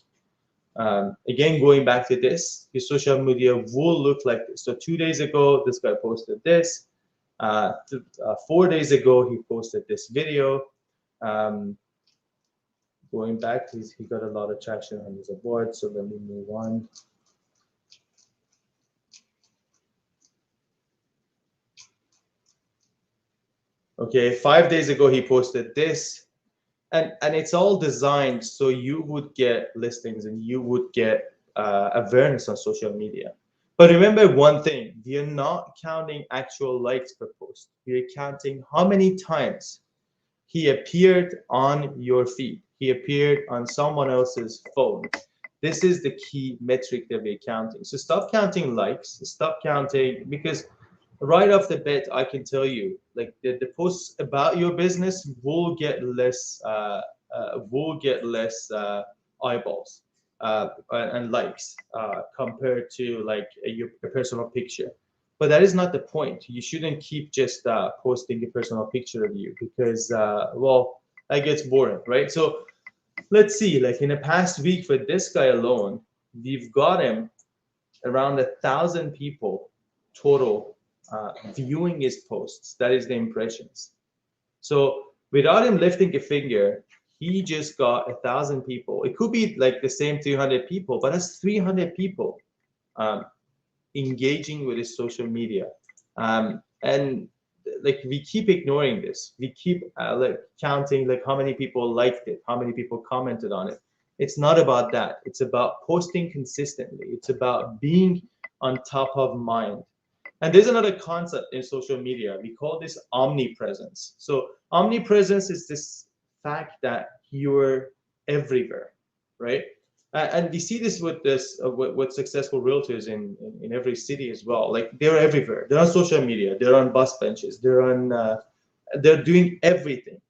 Again, going back to this, your social media will look like this. So 2 days ago, this guy posted this. 4 days ago, he posted this video. Going back, he got a lot of traction on his board. So let me move on. Okay, 5 days ago, he posted this. And it's all designed so you would get listings and you would get awareness on social media. But remember one thing, we are not counting actual likes per post. We are counting how many times he appeared on your feed. He appeared on someone else's phone. This is the key metric that we're counting. So stop counting likes, stop counting, because right off the bat, I can tell you, like the posts about your business will get less eyeballs and likes compared to like your personal picture. But that is not the point. You shouldn't keep just posting a personal picture of you, because well, that gets boring, right? So let's see, like in the past week for this guy alone, we've got him around 1,000 people total viewing his posts. That is the impressions. So without him lifting a finger, he just got 1,000 people. It could be like the same 300 people, but that's 300 people engaging with his social media. And like we keep ignoring this. We keep like counting like how many people liked it, how many people commented on it. It's not about that. It's about posting consistently. It's about being on top of mind. And there's another concept in social media. We call this omnipresence. So omnipresence is this fact that you're everywhere, right? And we see this with with successful realtors in every city as well. Like they're everywhere. They're on social media. They're on bus benches. They're doing everything.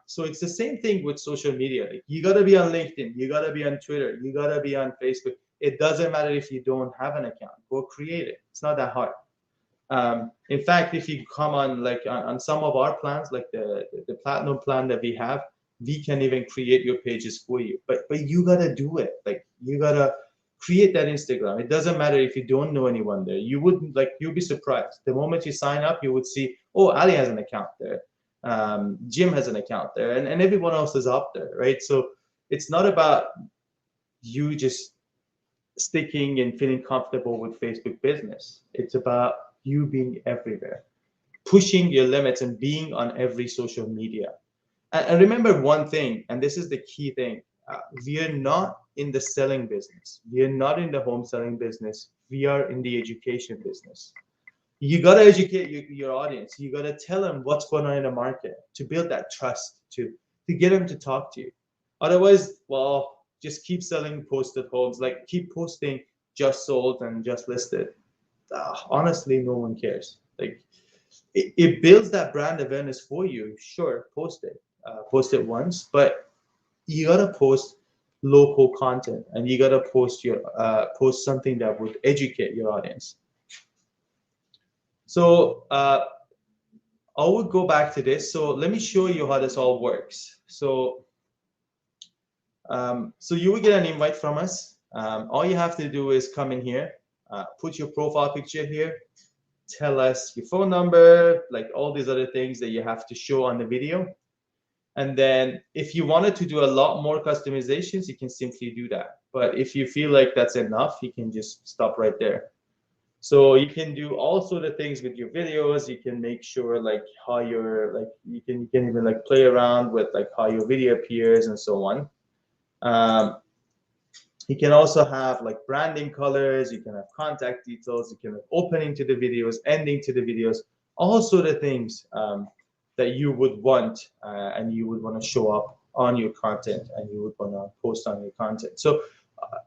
So it's the same thing with social media. Like you gotta be on LinkedIn. You gotta be on Twitter. You gotta be on Facebook. It doesn't matter if you don't have an account. Go create it. It's not that hard. In fact, if you come on like on some of our plans, like the platinum plan that we have, we can even create your pages for you. But you gotta do it. Like you gotta create that Instagram. It doesn't matter if you don't know anyone there. You'll be surprised. The moment you sign up, you would see, oh, Ali has an account there. Jim has an account there, and everyone else is up there, right? So it's not about you just sticking and feeling comfortable with Facebook business. It's about you being everywhere, pushing your limits and being on every social media. And remember one thing, and this is the key thing, we are not in the selling business. We are not in the home selling business. We are in the education business. You got to educate your audience. You got to tell them what's going on in the market to build that trust, to get them to talk to you. Otherwise, well, just keep selling posted homes, like keep posting just sold and just listed. Honestly, no one cares. Like it builds that brand awareness for you. Sure, post it once, but you gotta post local content, and you gotta post something that would educate your audience. So I would go back to this. So let me show you how this all works. So you will get an invite from us. All you have to do is come in here, put your profile picture here, tell us your phone number, like all these other things that you have to show on the video. And then if you wanted to do a lot more customizations, you can simply do that. But if you feel like that's enough, you can just stop right there. So you can do all sort of things with your videos. You can make sure like how you're like, you can even like play around with like how your video appears and so on. You can also have like branding colors. You can have contact details. You can have opening to the videos, ending to the videos, all sort of things that you would want and you would want to show up on your content, and you would want to post on your content. So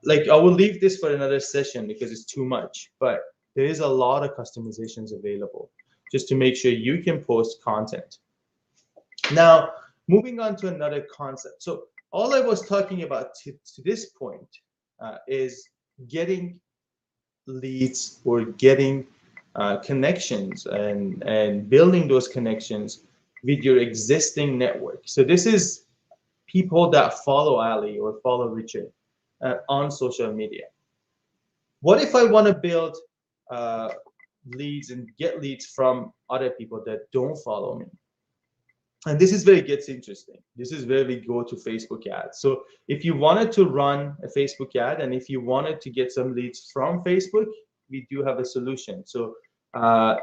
like I will leave this for another session because it's too much, but there is a lot of customizations available just to make sure you can post content. Now, moving on to another concept. So all I was talking about to this point is getting leads or getting connections and building those connections with your existing network. So this is people that follow Ali or follow Richard on social media. What if I want to build leads and get leads from other people that don't follow me? And this is where it gets interesting. This is where we go to Facebook ads. So if you wanted to run a Facebook ad and if you wanted to get some leads from Facebook, we do have a solution. So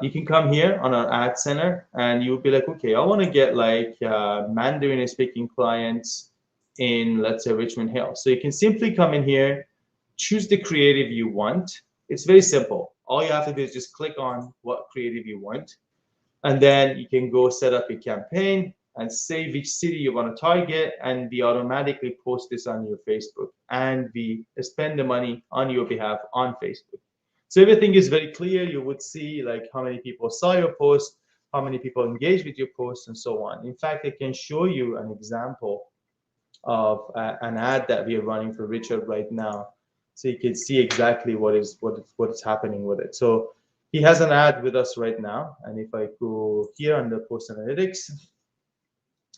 you can come here on our ad center and you'll be like, okay, I want to get like Mandarin speaking clients in, let's say, Richmond Hill. So you can simply come in here, choose the creative you want. It's very simple. All you have to do is just click on what creative you want. And then you can go set up your campaign and say which city you want to target, and we automatically post this on your Facebook, and we spend the money on your behalf on Facebook. So everything is very clear. You would see like how many people saw your post, how many people engaged with your post, and so on. In fact, I can show you an example of an ad that we are running for Richard right now, so you can see exactly what is happening with it. So he has an ad with us right now, and if I go here under Post Analytics,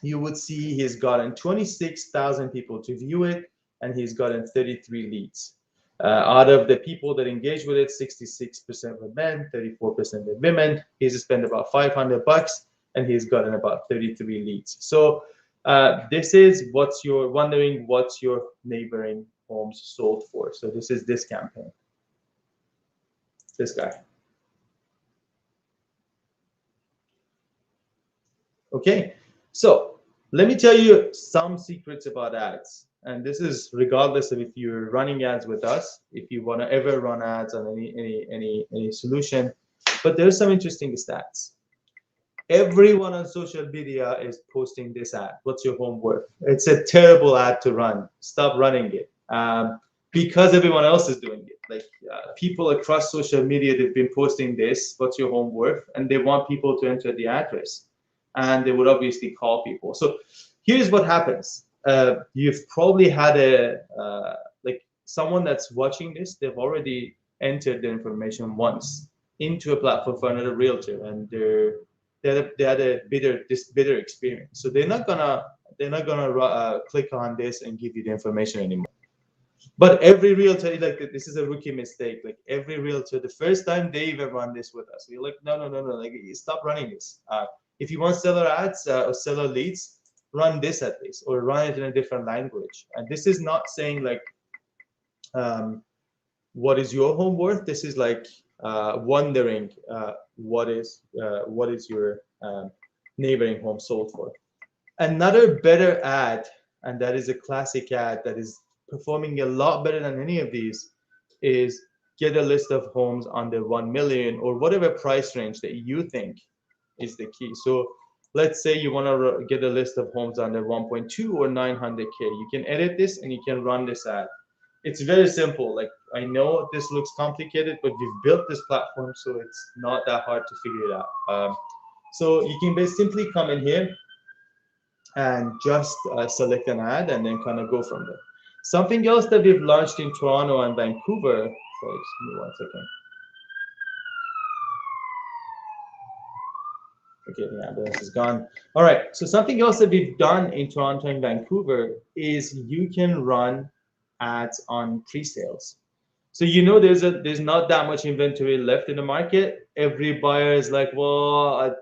you would see he's gotten 26,000 people to view it, and he's gotten 33 leads. Out of the people that engage with it, 66% were men, 34% were women. He's spent about $500, and he's gotten about 33 leads. So this is what's your wondering what's your neighboring homes sold for. So this is this campaign. This guy. Okay, so let me tell you some secrets about ads. And this is regardless of if you're running ads with us, if you want to ever run ads on any solution. But there's some interesting stats. Everyone on social media is posting this ad. What's your home worth? It's a terrible ad to run. Stop running it. Because everyone else is doing it. Like people across social media, they've been posting this, what's your home worth? And they want people to enter the address. And they would obviously call people. So here's what happens. You've probably had like someone that's watching this, they've already entered the information once into a platform for another realtor, and they had a bitter experience. So they're not gonna click on this and give you the information anymore. But every realtor, like this is a rookie mistake. Like every realtor, the first time they even run this with us, we're like, no, like stop running this. If you want seller ads or seller leads, run this at least, or run it in a different language. And this is not saying like, what is your home worth? This is like wondering what is your neighboring home sold for. Another better ad, and that is a classic ad that is performing a lot better than any of these, is get a list of homes under 1 million or whatever price range that you think is the key. So let's say you want to get a list of homes under 1.2 or 900K. You can edit this and you can run this ad. It's very simple. Like I know this looks complicated, but we've built this platform so it's not that hard to figure it out. So you can simply come in here and just select an ad and then kind of go from there. Something else that we've launched in Toronto and Vancouver, sorry, just give me 1 second. Okay, the ambulance is gone. All right, so something else that we've done in Toronto and Vancouver is you can run ads on pre-sales. So you know there's not that much inventory left in the market. Every buyer is like, well,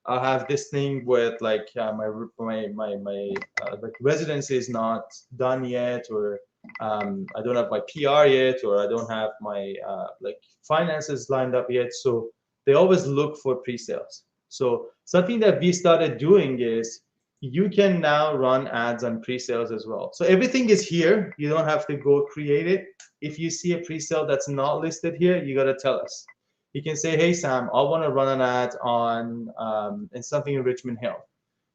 I have this thing with like my like residency is not done yet, or I don't have my PR yet, or I don't have my like finances lined up yet. So they always look for pre-sales. So something that we started doing is you can now run ads on pre-sales as well. So everything is here. You don't have to go create it. If you see a pre-sale that's not listed here, you got to tell us. You can say, hey, Sam, I want to run an ad on in something in Richmond Hill.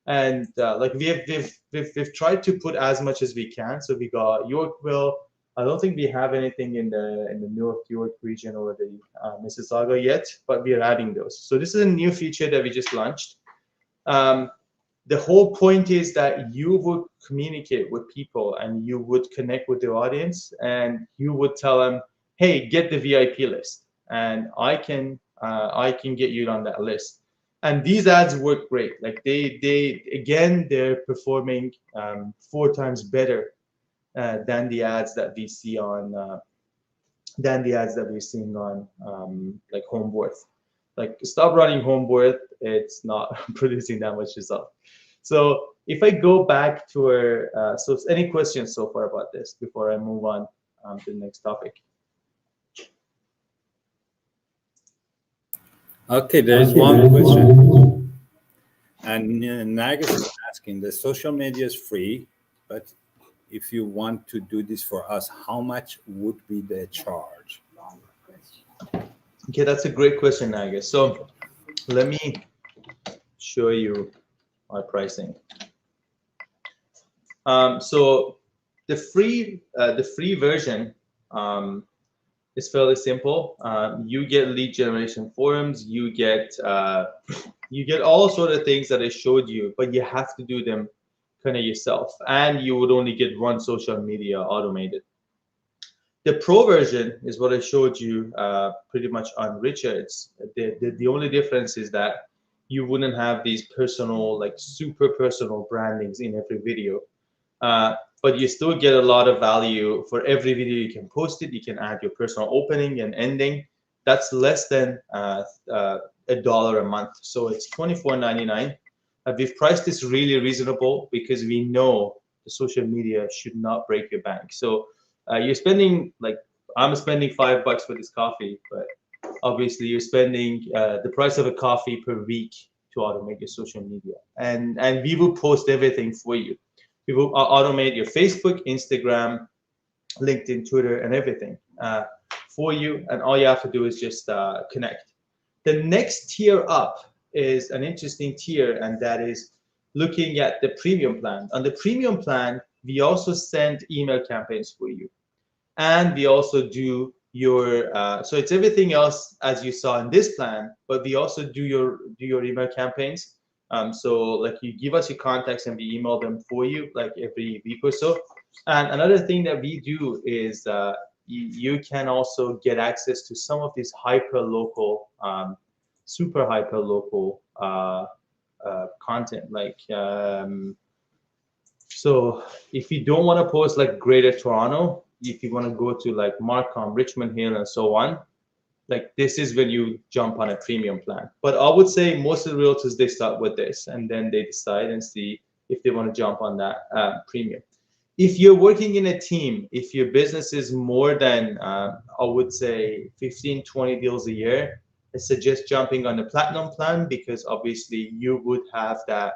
And like we've tried to put as much as we can. So we got Yorkville. I don't think we have anything in the North York region or the Mississauga yet, but we are adding those. So this is a new feature that we just launched. The whole point is that you would communicate with people and you would connect with the audience and you would tell them, hey, get the VIP list, and I can get you on that list. And these ads work great. Like they're performing 4 times better than the ads that we see on like HomeWorth. Like stop running HomeWorth. It's not producing that much result. So if I go back to our, so any questions so far about this before I move on to the next topic? Okay, there's one question. And Nagus is asking, the social media is free, but if you want to do this for us, how much would be the charge? Okay, that's a great question, Nagus. So let me show you our pricing. So the free version is fairly simple. You get lead generation forums, you get all sort of things that I showed you, but you have to do them kind of yourself, and you would only get 1 social media automated. The pro version is what I showed you pretty much on Richard's. The only difference is that you wouldn't have these personal, like super personal brandings in every video. But you still get a lot of value for every video. You can post it, you can add your personal opening and ending. That's less than $1 a month. So it's $24.99. We've priced this really reasonable because we know the social media should not break your bank. So you're spending, like, I'm spending $5 for this coffee, but obviously you're spending the price of a coffee per week to automate your social media. And we will post everything for you. We will automate your Facebook, Instagram, LinkedIn, Twitter, and everything for you. And all you have to do is just connect. The next tier up is an interesting tier, and that is looking at the premium plan. On the premium plan, we also send email campaigns for you. And we also do your, so it's everything else as you saw in this plan, but we also do your email campaigns. So like you give us your contacts and we email them for you like every week or so. And another thing that we do is you can also get access to some of these hyper-local, super hyper-local content. Like, so if you don't want to post like Greater Toronto, if you want to go to like Markham, Richmond Hill, and so on, like this is when you jump on a premium plan. But I would say most of the realtors, they start with this and then they decide and see if they want to jump on that premium. If you're working in a team, if your business is more than, I would say 15, 20 deals a year, I suggest jumping on the platinum plan because obviously you would have that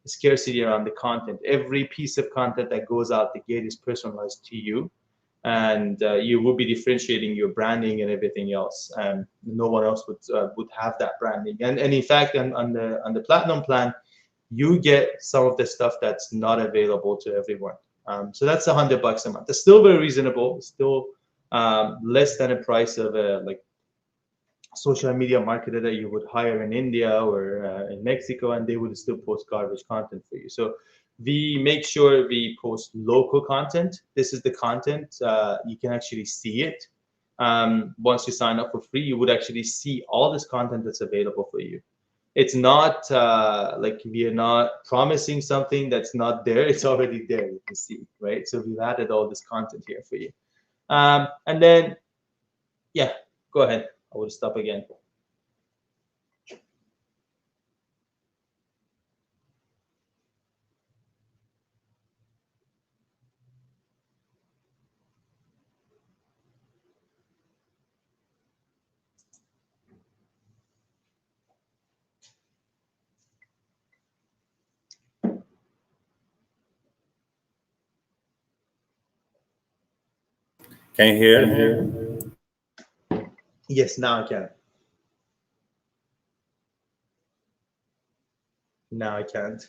scarcity around the content. Every piece of content that goes out the gate is personalized to you, and you will be differentiating your branding and everything else. And no one else would have that branding. And in fact, on the platinum plan, you get some of the stuff that's not available to everyone. So that's $100 a month. It's still very reasonable. It's still less than a price of a like social media marketer that you would hire in India or in Mexico, and they would still post garbage content for you. So we make sure we post local content. This is the content. You can actually see it. Once you sign up for free, you would actually see all this content that's available for you. It's not like we are not promising something that's not there. It's already there, you can see, right? So we've added all this content here for you. And then, yeah, go ahead. I will stop again. Can you hear? Yes, now I can. Now I can't.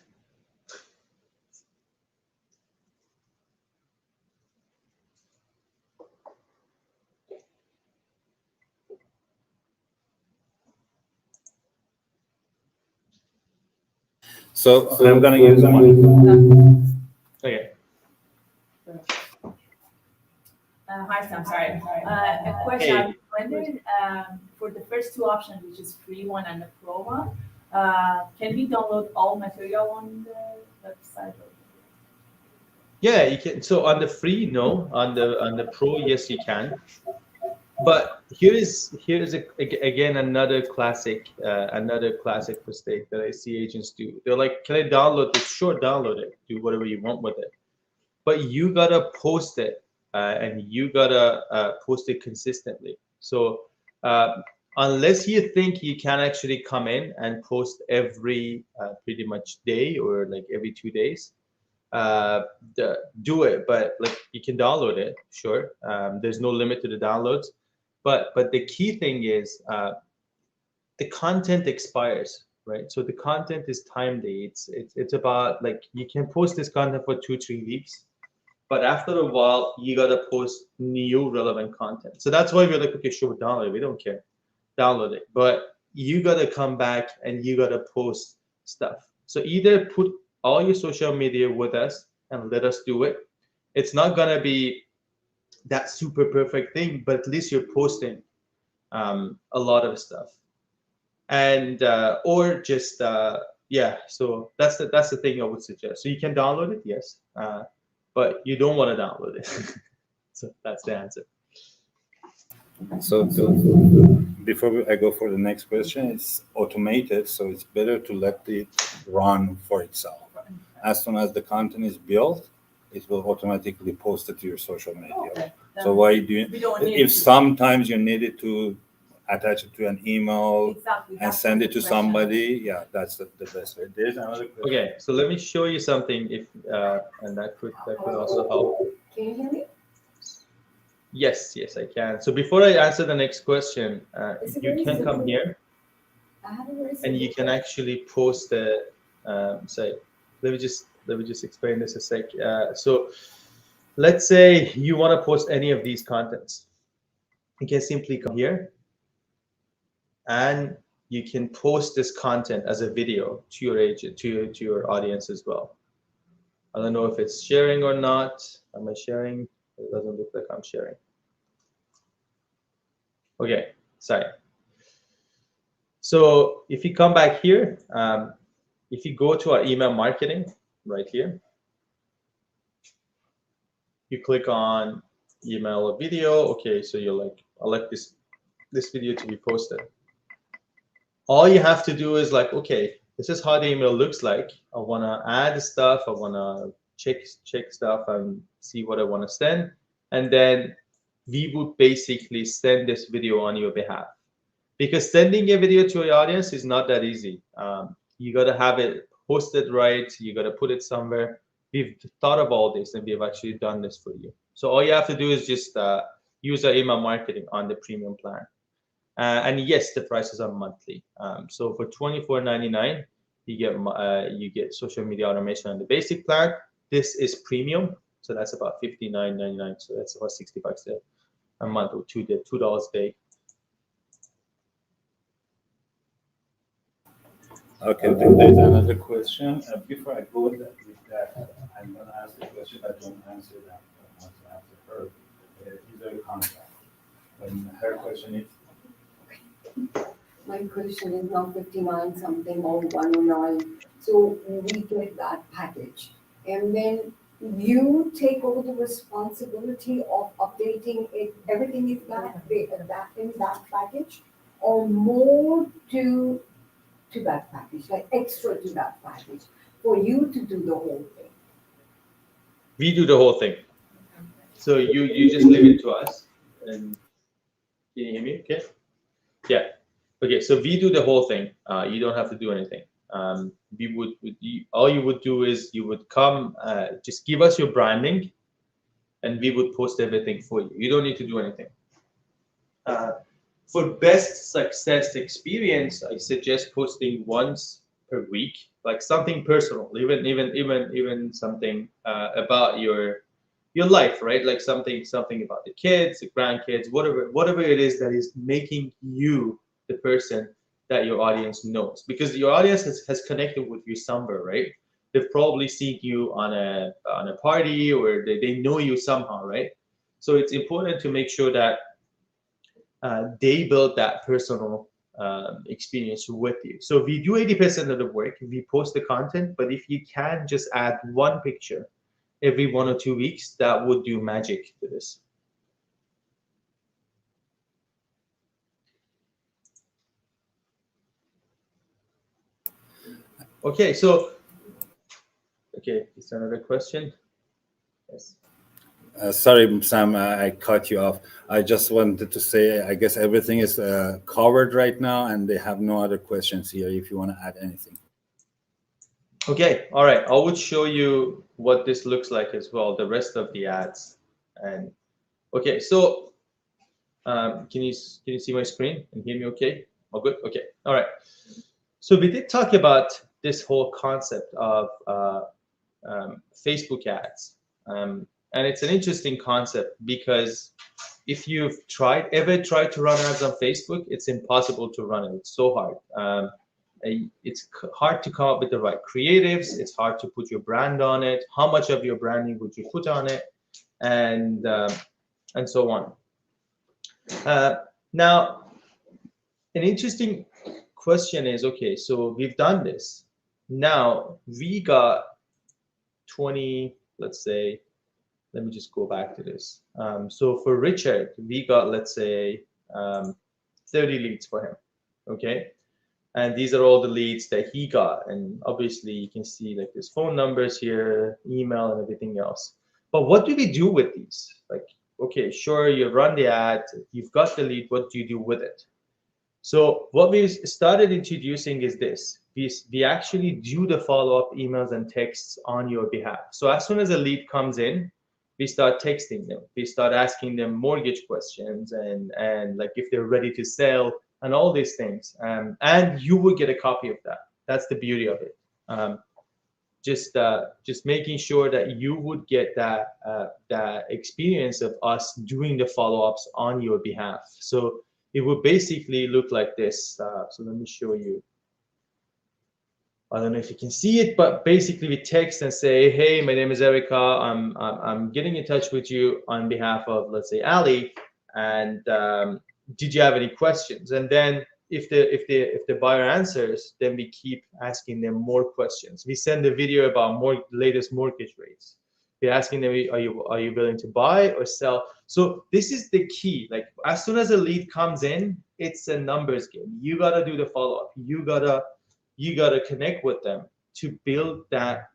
So I'm going to use one. Okay. Hi, Sam. Sorry. A question. I wondered for the first two options, which is free one and the pro one, can we download all material on the website? Yeah, you can. So on the free, no. On the pro, yes, you can. But here is again another classic mistake that I see agents do. They're like, "Can I download this?" Sure, download it. Do whatever you want with it. But you gotta post it, and you gotta post it consistently. So unless you think you can actually come in and post every pretty much day or like every 2 days, do it. But like you can download it, sure. There's no limit to the downloads. But the key thing is the content expires, right? So the content is timed. It's about like you can post this content for 2-3 weeks, but after a while you gotta post new relevant content. So that's why we're like, okay, sure, download it. We don't care, download it. But you gotta come back and you gotta post stuff. So either put all your social media with us and let us do it. It's not gonna be that super perfect thing, but at least you're posting a lot of stuff, and or just yeah. So that's the thing I would suggest. So you can download it, yes, but you don't want to download it. So that's the answer. So before I go for the next question, it's automated, so it's better to let it run for itself. As soon as the content is built, it will automatically post it to your social media. Okay. So why do you, We don't need if to. sometimes you needed to attach it to an email Exactly. and that's send the it to question. somebody. Yeah, that's the best way. There's another question. Okay, so let me show you something if and that could also help. Can you hear me? Yes, I can. So before I answer the next question, It's a you very can come simple- here I have a very and you simple can actually post the say. Let me just explain this a sec. So let's say you want to post any of these contents. You can simply come here and you can post this content as a video to your agent, to your audience as well. I don't know if it's sharing or not. Am I sharing? It doesn't look like I'm sharing. Okay, sorry. So if you come back here, if you go to our email marketing right here, you click on email or video. Okay, so you're like, I like this video to be posted. All you have to do is like, okay, this is how the email looks like. I want to add stuff. I want to check stuff and see what I want to send. And then we would basically send this video on your behalf. Because sending a video to your audience is not that easy. You got to have it posted right. You got to put it somewhere. We've thought of all this and we've actually done this for you. So all you have to do is just use our email marketing on the premium plan. And yes, the prices are monthly. So for $24.99, you get social media automation on the basic plan. This is premium, so that's about $59.99. So that's about $60 a month or $2 a day. Okay, there's another question. Before I go with that, I'm going to ask the question. I don't answer that. I want to answer her. Is there a contract? And her question is, My question is now 59 something or 109. So we get that package. And then you take over the responsibility of updating it. Everything is that in that package or more to that package, like extra to that package for you to do the whole thing. We do the whole thing. So you just leave it to us. And can you hear me? Okay. Yeah. Okay. So we do the whole thing. You don't have to do anything. All you would do is you would come, just give us your branding, and we would post everything for you. You don't need to do anything. For best success experience, I suggest posting once per week, like something personal, even something about your life, right? Like something about the kids, the grandkids, whatever it is that is making you the person that your audience knows, because your audience has connected with you somewhere, right? They've probably seen you on a party, or they know you somehow, right? So it's important to make sure that they build that personal experience with you. So we do 80% of the work. We post the content, but if you can just add one picture every 1 or 2 weeks, that would do magic to this. Okay, so is there another question? Yes. Sorry, Sam, I cut you off. I just wanted to say, I guess everything is covered right now, and they have no other questions here if you want to add anything. Okay, all right. I would show you what this looks like as well, the rest of the ads. And okay, so can you see my screen and hear me okay? Oh, good. Okay, all right. So we did talk about this whole concept of Facebook ads. And it's an interesting concept because if you've ever tried to run ads on Facebook, it's impossible to run it. It's so hard. It's hard to come up with the right creatives. It's hard to put your brand on it. How much of your branding would you put on it? And so on. Now, an interesting question is, okay, so we've done this. Now we got 20, let's say, let me just go back to this. So for Richard, we got, let's say, 30 leads for him, okay? And these are all the leads that he got. And obviously you can see like his phone numbers here, email and everything else. But what do we do with these? Like, okay, sure, you run the ad, you've got the lead, what do you do with it? So what we started introducing is this. We actually do the follow-up emails and texts on your behalf. So as soon as a lead comes in, we start texting them. We start asking them mortgage questions and like if they're ready to sell and all these things. And you will get a copy of that. That's the beauty of it. Just making sure that you would get that experience of us doing the follow-ups on your behalf. So it would basically look like this. So let me show you. I don't know if you can see it, but basically we text and say, hey, my name is Erica. I'm getting in touch with you on behalf of, let's say, Ali. And did you have any questions? And then if the buyer answers, then we keep asking them more questions. We send a video about latest mortgage rates. We're asking them, are you willing to buy or sell? So this is the key. Like as soon as a lead comes in, it's a numbers game. You gotta do the follow-up. You gotta connect with them to build that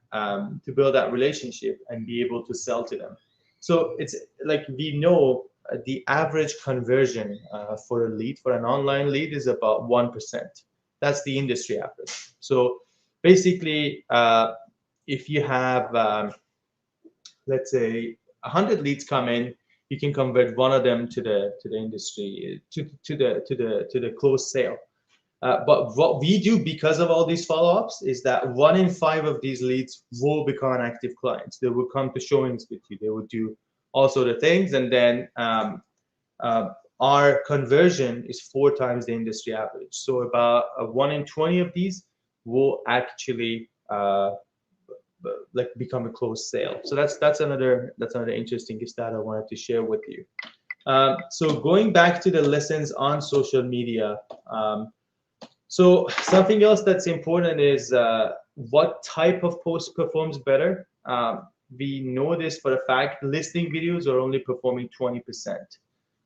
relationship and be able to sell to them. So it's like we know the average conversion for a lead, for an online lead, is about 1%. That's the industry average. So basically, if you have, let's say, 100 leads come in, you can convert one of them to the industry to the closed sale. But what we do because of all these follow-ups is that 1 in 5 of these leads will become active clients. They will come to showings with you. They will do all sort of things, and then our conversion is 4 times the industry average. So about 1 in 20 of these will actually like become a closed sale. So that's another interesting stat I wanted to share with you. So going back to the lessons on social media. So something else that's important is what type of post performs better. We know this for a fact. Listing videos are only performing 20%.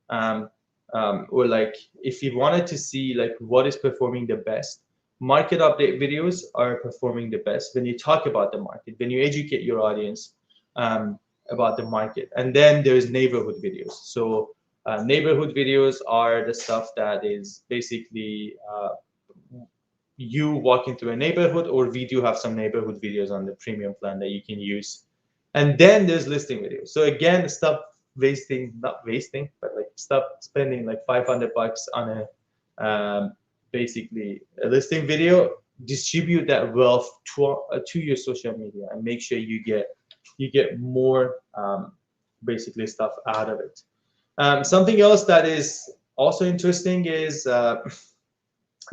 Or like if you wanted to see like what is performing the best, market update videos are performing the best when you talk about the market, when you educate your audience about the market. And then there's neighborhood videos. So neighborhood videos are the stuff that is basically you walking through a neighborhood, or we do have some neighborhood videos on the premium plan that you can use. And then there's listing videos. So again, stop spending like $500 on a basically a listing video. Distribute that wealth to your social media and make sure you get more basically stuff out of it. Something else that is also interesting is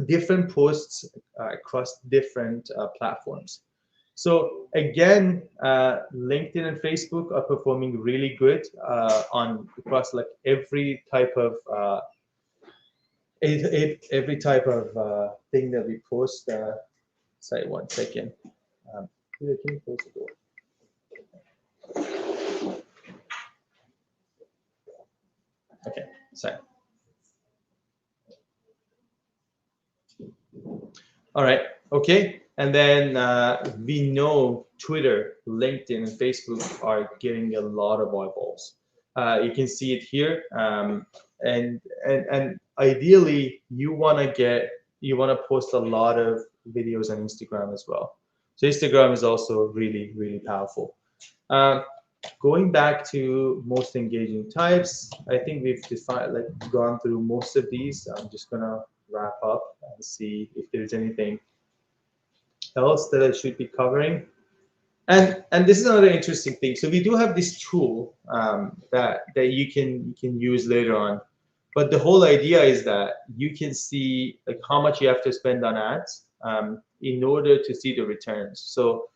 different posts across different platforms. So again, LinkedIn and Facebook are performing really good across like every type of thing that we post. Sorry, 1 second. Can you close the door? Okay, sorry. All right, okay. And then we know Twitter, LinkedIn, and Facebook are getting a lot of eyeballs. You can see it here. And ideally, you want to post a lot of videos on Instagram as well. So Instagram is also really, really powerful. Going back to most engaging types, I think we've gone through most of these. I'm just gonna wrap up and see if there's anything else that I should be covering. And this is another interesting thing. So we do have this tool that you can use later on. But the whole idea is that you can see like how much you have to spend on ads in order to see the returns. So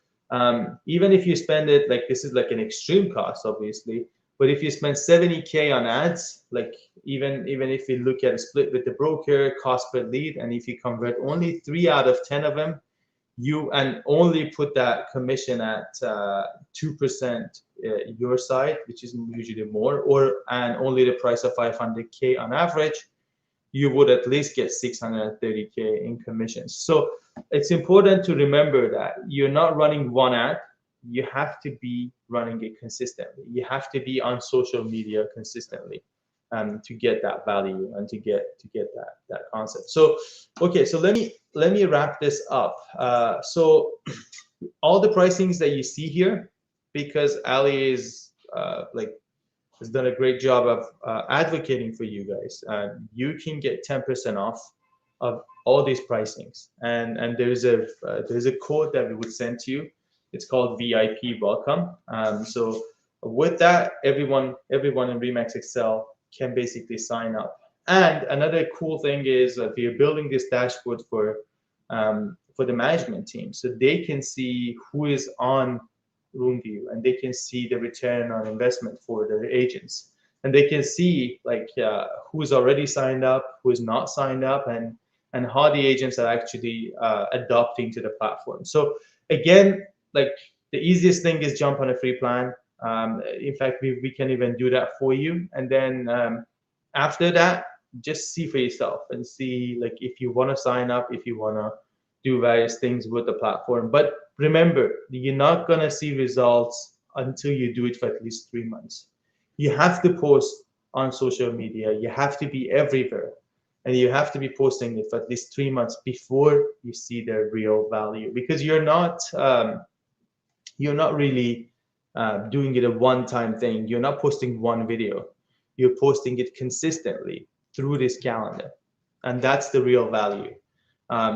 even if you spend it, like this is like an extreme cost, obviously, but if you spend 70K on ads, like even if you look at a split with the broker, cost per lead, and if you convert only 3 out of 10 of them, and only put that commission at 2% your side, which is usually more, and only the price of 500K on average, you would at least get 630K in commissions. So it's important to remember that you're not running one ad. You have to be running it consistently. You have to be on social media consistently. to get that value and to get that concept. So okay, so let me wrap this up. So all the pricings that you see here, because Ali is has done a great job of advocating for you guys, you can get 10% off of all these pricings. And there's a code that we would send to you. It's called VIP welcome. So with that, everyone in Remax Excel can basically sign up. And another cool thing is that we are building this dashboard for the management team, so they can see who is on RoomView, and they can see the return on investment for their agents, and they can see who's already signed up, who is not signed up, and how the agents are actually adopting to the platform. So again, the easiest thing is jump on a free plan. In fact, we can even do that for you, and then after that, just see for yourself and see if you want to sign up, if you want to do various things with the platform. But remember, you're not going to see results until you do it for at least 3 months. You have to post on social media, you have to be everywhere, and you have to be posting it for at least 3 months before you see the real value, because you're not really doing it a one-time thing. You're not posting one video, you're posting it consistently through this calendar, and that's the real value.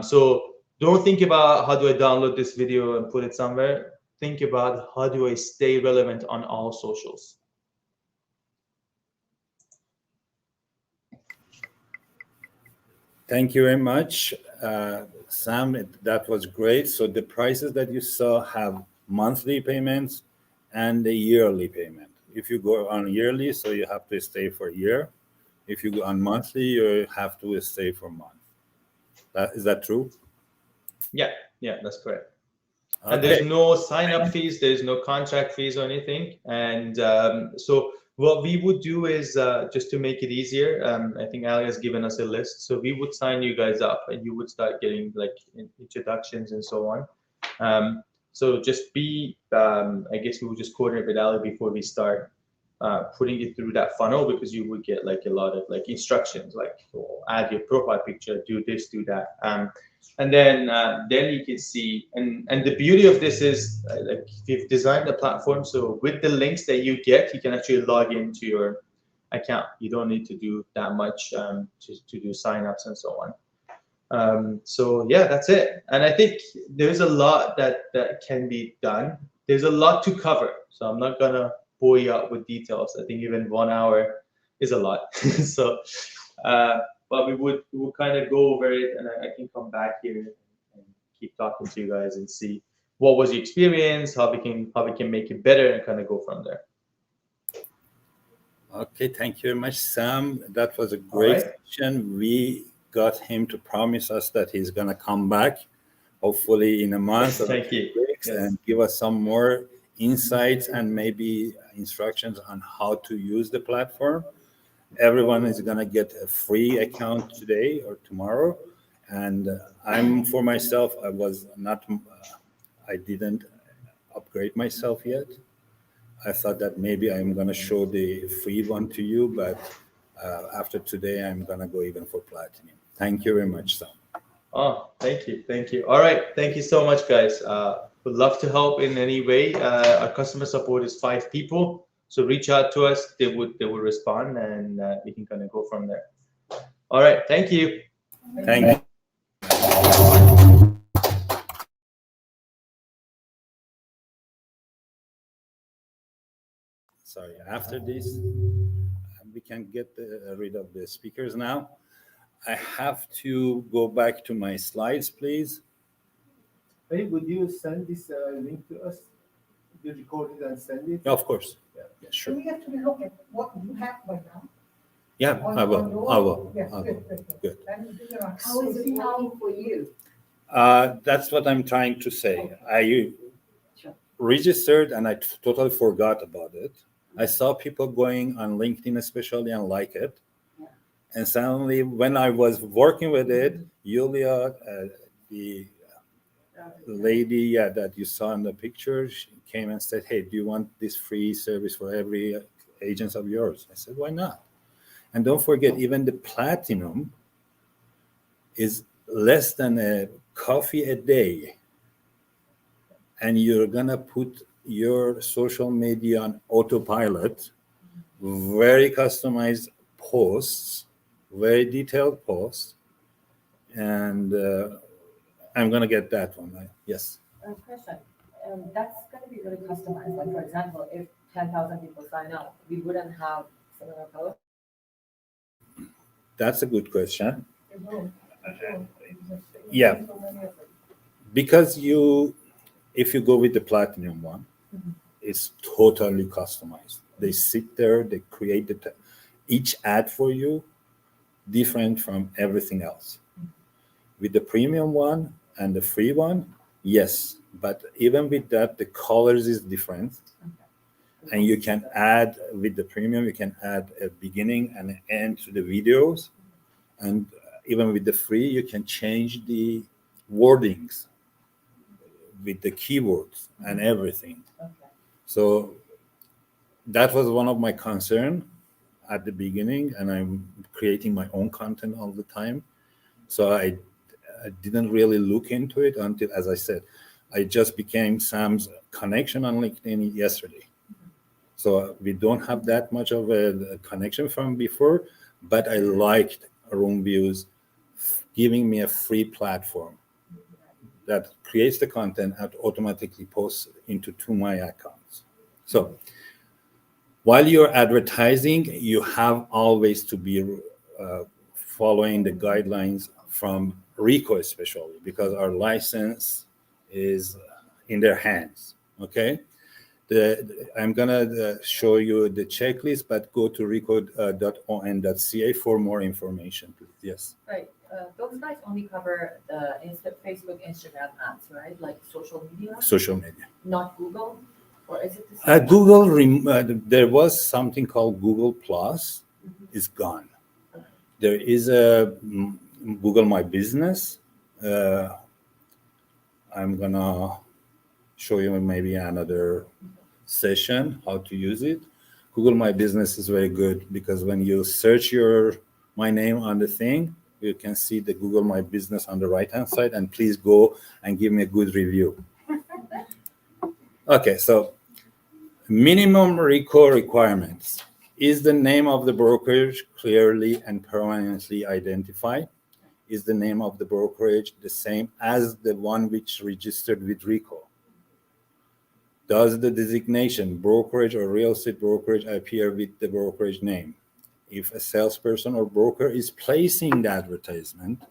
So don't think about how do I download this video and put it somewhere. Think about how do I stay relevant on all socials. Thank you very much, Sam. That was great. So the prices that you saw have monthly payments and a yearly payment. If you go on yearly, so you have to stay for a year. If you go on monthly, you have to stay for a month. Is that true? Yeah, that's correct. Okay. And there's no sign-up fees, there's no contract fees or anything. And so what we would do is, just to make it easier, I think Ali has given us a list. So we would sign you guys up, and you would start getting introductions and so on. So just I guess we would just coordinate with Ali before we start putting it through that funnel, because you would get a lot of instructions, add your profile picture, do this, do that. And then you can see, and the beauty of this is we've designed the platform so with the links that you get, you can actually log into your account. You don't need to do that much to do signups and so on. So yeah, that's it. And I think there's a lot that can be done. There's a lot to cover, so I'm not gonna bore you out with details. I think even 1 hour is a lot. So. But we would kind of go over it, and I can come back here and keep talking to you guys and see what was your experience, how we can make it better, and kind of go from there. Okay, thank you very much, Sam. That was a great session. We got him to promise us that he's gonna come back, hopefully in a month. Thank you. Yes. And give us some more insights and maybe instructions on how to use the platform. Everyone is going to get a free account today or tomorrow. And I'm, for myself, I didn't upgrade myself yet. I thought that maybe I'm going to show the free one to you, but after today, I'm going to go even for platinum. Thank you very much, Sam. Oh, thank you. All right, thank you so much, guys. Would love to help in any way. Our customer support is 5 people. So reach out to us, they would respond, and we can kind of go from there. All right, thank you. Thank you. Sorry, after this, we can get rid of the speakers now. I have to go back to my slides, please. Hey, would you send this link to us? You record it and send it? Yeah, of course. Yeah, sure. Do we have to look at what you have right now? Yeah, I will. Yeah, Good. How is it working for you? That's what I'm trying to say. I registered and I totally forgot about it. I saw people going on LinkedIn especially and like it. Yeah. And suddenly when I was working with it, Yulia, the lady that you saw in the picture, she came and said, hey, do you want this free service for every agent of yours? I said, why not? And don't forget, even the platinum is less than a coffee a day. And you're gonna put your social media on autopilot, very customized posts, very detailed posts. And I'm gonna get that one. Yes. Question. That's going to be really customized. Like, for example, if 10,000 people sign up, we wouldn't have similar posts. That's a good question. Yeah. Because if you go with the platinum one, it's totally customized. They sit there, they create each ad for you, different from everything else. With the premium one and the free one, yes. But even with that, the colors is different. And you can add, with the premium, you can add a beginning and an end to the videos. And even with the free, you can change the wordings with the keywords and everything. So that was one of my concerns at the beginning, and I'm creating my own content all the time. So I didn't really look into it until, as I said, I just became Sam's connection on LinkedIn yesterday. So we don't have that much of a connection from before, but I liked Roomviews giving me a free platform that creates the content and automatically posts into my accounts. So while you're advertising, you have always to be following the guidelines from RICO, especially because our license is in their hands. Okay, I'm gonna show you the checklist, but go to rico.on.ca for more information, please. Yes. Right. Those guys only cover the Facebook, Instagram ads, right? Like social media. Social media. Not Google, or is it the same? Google. There was something called Google Plus. Is gone. There is a Google My Business. I'm gonna show you maybe another session how to use it. Google My Business is very good because when you search my name on the thing, you can see the Google My Business on the right-hand side, and please go and give me a good review. Okay, so minimum RICO requirements. Is the name of the brokerage clearly and permanently identified? Is the name of the brokerage the same as the one which registered with RICO? Does the designation brokerage or real estate brokerage appear with the brokerage name? If a salesperson or broker is placing the advertisement,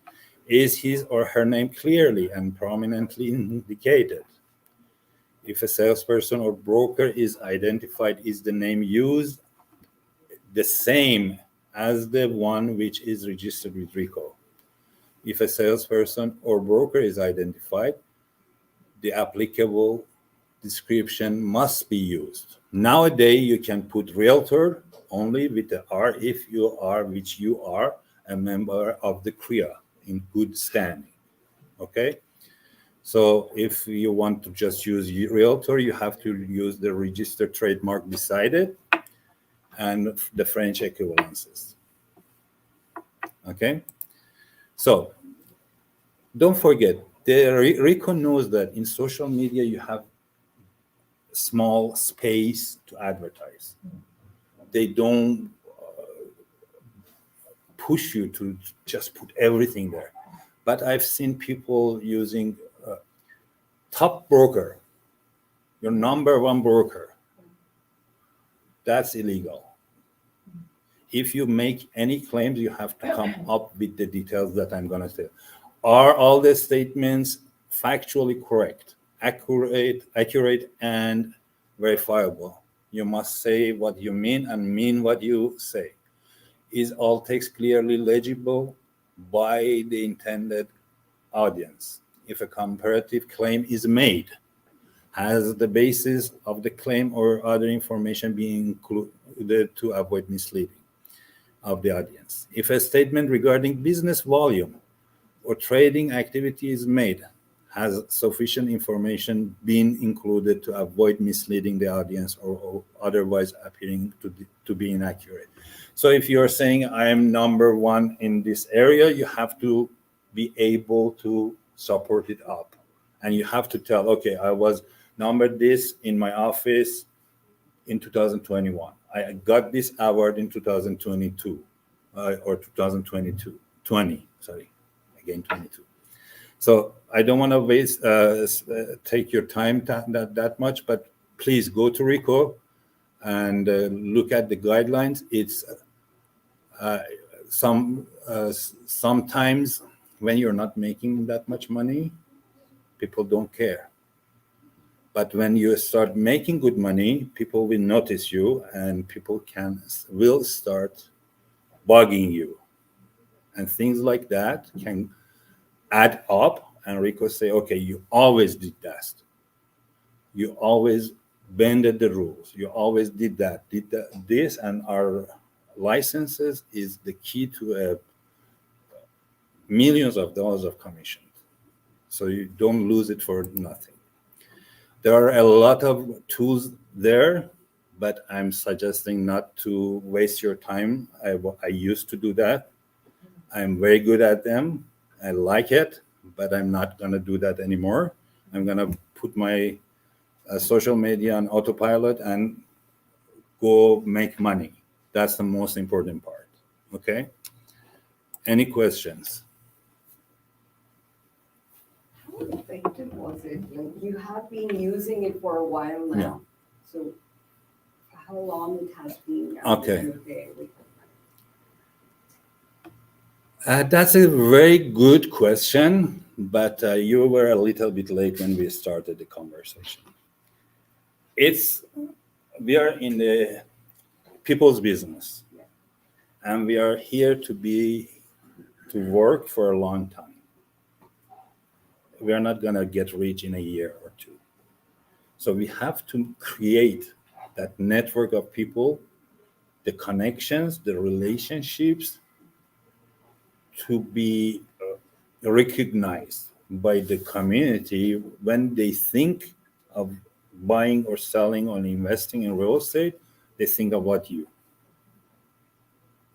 is his or her name clearly and prominently indicated? If a salesperson or broker is identified, is the name used the same as the one which is registered with RICO? If a salesperson or broker is identified, the applicable description must be used. Nowadays, you can put realtor only with the R if you are, which you are, a member of the CREA in good standing. Okay? So if you want to just use realtor, you have to use the registered trademark beside it and the French equivalences. Okay? So don't forget, the RICO knows that in social media you have small space to advertise. They don't push you to just put everything there. But I've seen people using top broker, your number one broker. That's illegal. If you make any claims, you have to come up with the details that I'm going to say. Are all the statements factually correct, accurate, and verifiable? You must say what you mean and mean what you say. Is all text clearly legible by the intended audience? If a comparative claim is made, has the basis of the claim or other information being included to avoid misleading of the audience? If a statement regarding business volume or trading activity is made, has sufficient information been included to avoid misleading the audience or otherwise appearing to be inaccurate? So if you're saying I am number one in this area, you have to be able to support it up. And you have to tell, okay, I was number this in my office in 2021. I got this award in 2022 or 2022, 20, sorry, again 22. So I don't want to waste, take your time that much, but please go to RICO and look at the guidelines. It's sometimes when you're not making that much money, people don't care. But when you start making good money, people will notice you, and people will start bugging you, and things like that can add up. And RICO say, okay, you always did that. You always bended the rules. You always did that, this, and our licenses is the key to millions of dollars of commission. So you don't lose it for nothing. There are a lot of tools there, but I'm suggesting not to waste your time. I used to do that. I'm very good at them. I like it, but I'm not going to do that anymore. I'm going to put my social media on autopilot and go make money. That's the most important part. Okay? Any questions? How effective was it? Like, you have been using it for a while now. Yeah. So how long it has been now? Okay. that you're there with That's a very good question, but you were a little bit late when we started the conversation. We are in the people's business, and we are here to work for a long time. We are not going to get rich in a year or two. So we have to create that network of people, the connections, the relationships, to be recognized by the community when they think of buying or selling or investing in real estate. They think about you.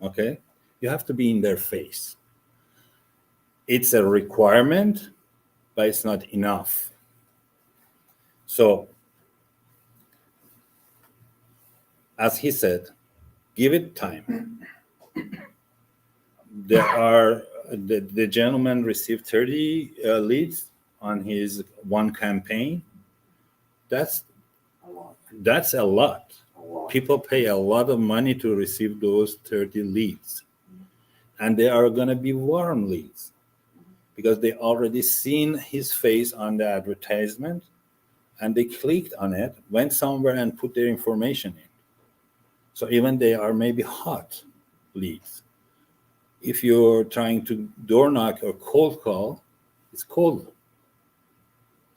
Okay? You have to be in their face. It's a requirement, but it's not enough. So, as he said, give it time. The gentleman received 30 leads on his one campaign. That's a lot. People pay a lot of money to receive those 30 leads. And they are going to be warm leads because they already seen his face on the advertisement, and they clicked on it, went somewhere and put their information in. So even they are maybe hot leads. If you're trying to door knock or cold call, it's cold.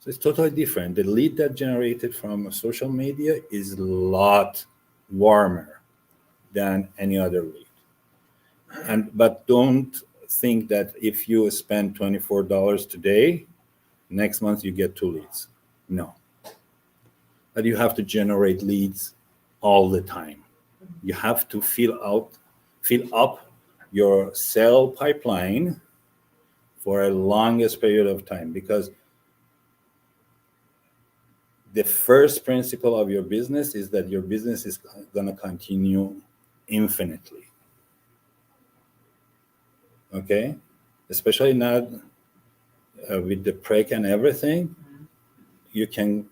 So it's totally different. The lead that generated from social media is a lot warmer than any other lead. But don't think that if you spend $24 today, next month you get 2 leads. No. But you have to generate leads all the time. You have to fill up your sale pipeline for a longest period of time, because the first principle of your business is that your business is going to continue infinitely. Okay? Especially now with the PREC and everything, you can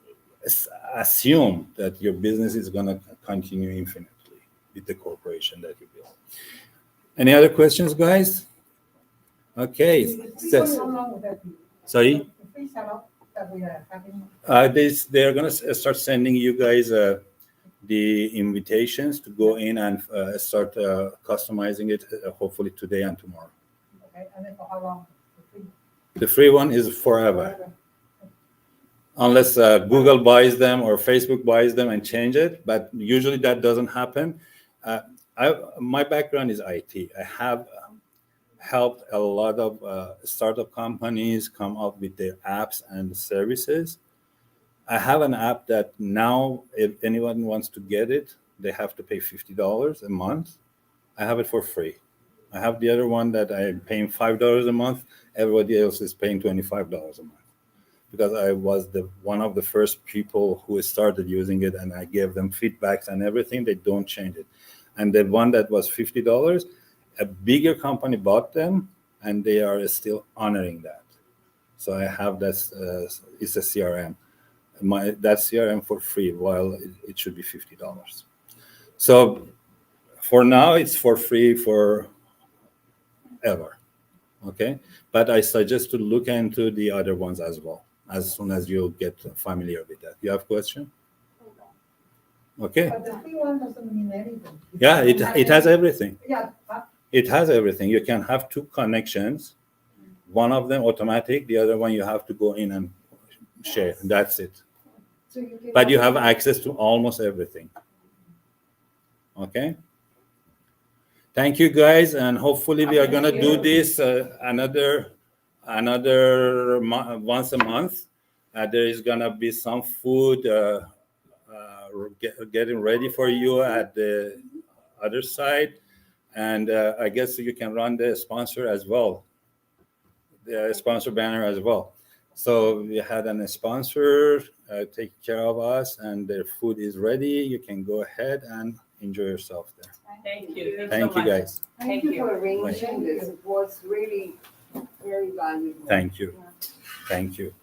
assume that your business is going to continue infinitely with the corporation that you build. Any other questions, guys? Okay. How long would that be? Sorry? The free setup that we are having? They're going to start sending you guys the invitations to go in and start customizing it, hopefully today and tomorrow. Okay, and then for how long? The free one is forever. Unless Google buys them or Facebook buys them and change it, but usually that doesn't happen. My background is IT. I have helped a lot of startup companies come up with their apps and services. I have an app that now, if anyone wants to get it, they have to pay $50 a month. I have it for free. I have the other one that I'm paying $5 a month. Everybody else is paying $25 a month, because I was one of the first people who started using it, and I gave them feedbacks and everything. They don't change it. And the one that was $50, a bigger company bought them, and they are still honoring that. So I have that. It's a CRM. That CRM for free, while it should be $50. So for now, it's for free for ever. Okay, but I suggest to look into the other ones as well, as soon as you get familiar with that. You have question? Okay. But the free one doesn't mean anything. Yeah, it has everything. Yeah. It has everything. You can have two connections. One of them automatic, the other one you have to go in and share. That's it. So you can But you have access to almost everything. Okay. Thank you, guys, and hopefully we are gonna do this another once a month. There is gonna be some food getting ready for you at the other side, and I guess you can run the sponsor as well, the sponsor banner as well. So we had a sponsor take care of us, and their food is ready. You can go ahead and enjoy yourself there. Thank you. Thank you, guys. Thank you for arranging this. It was really very valuable. Thank you. Thank you.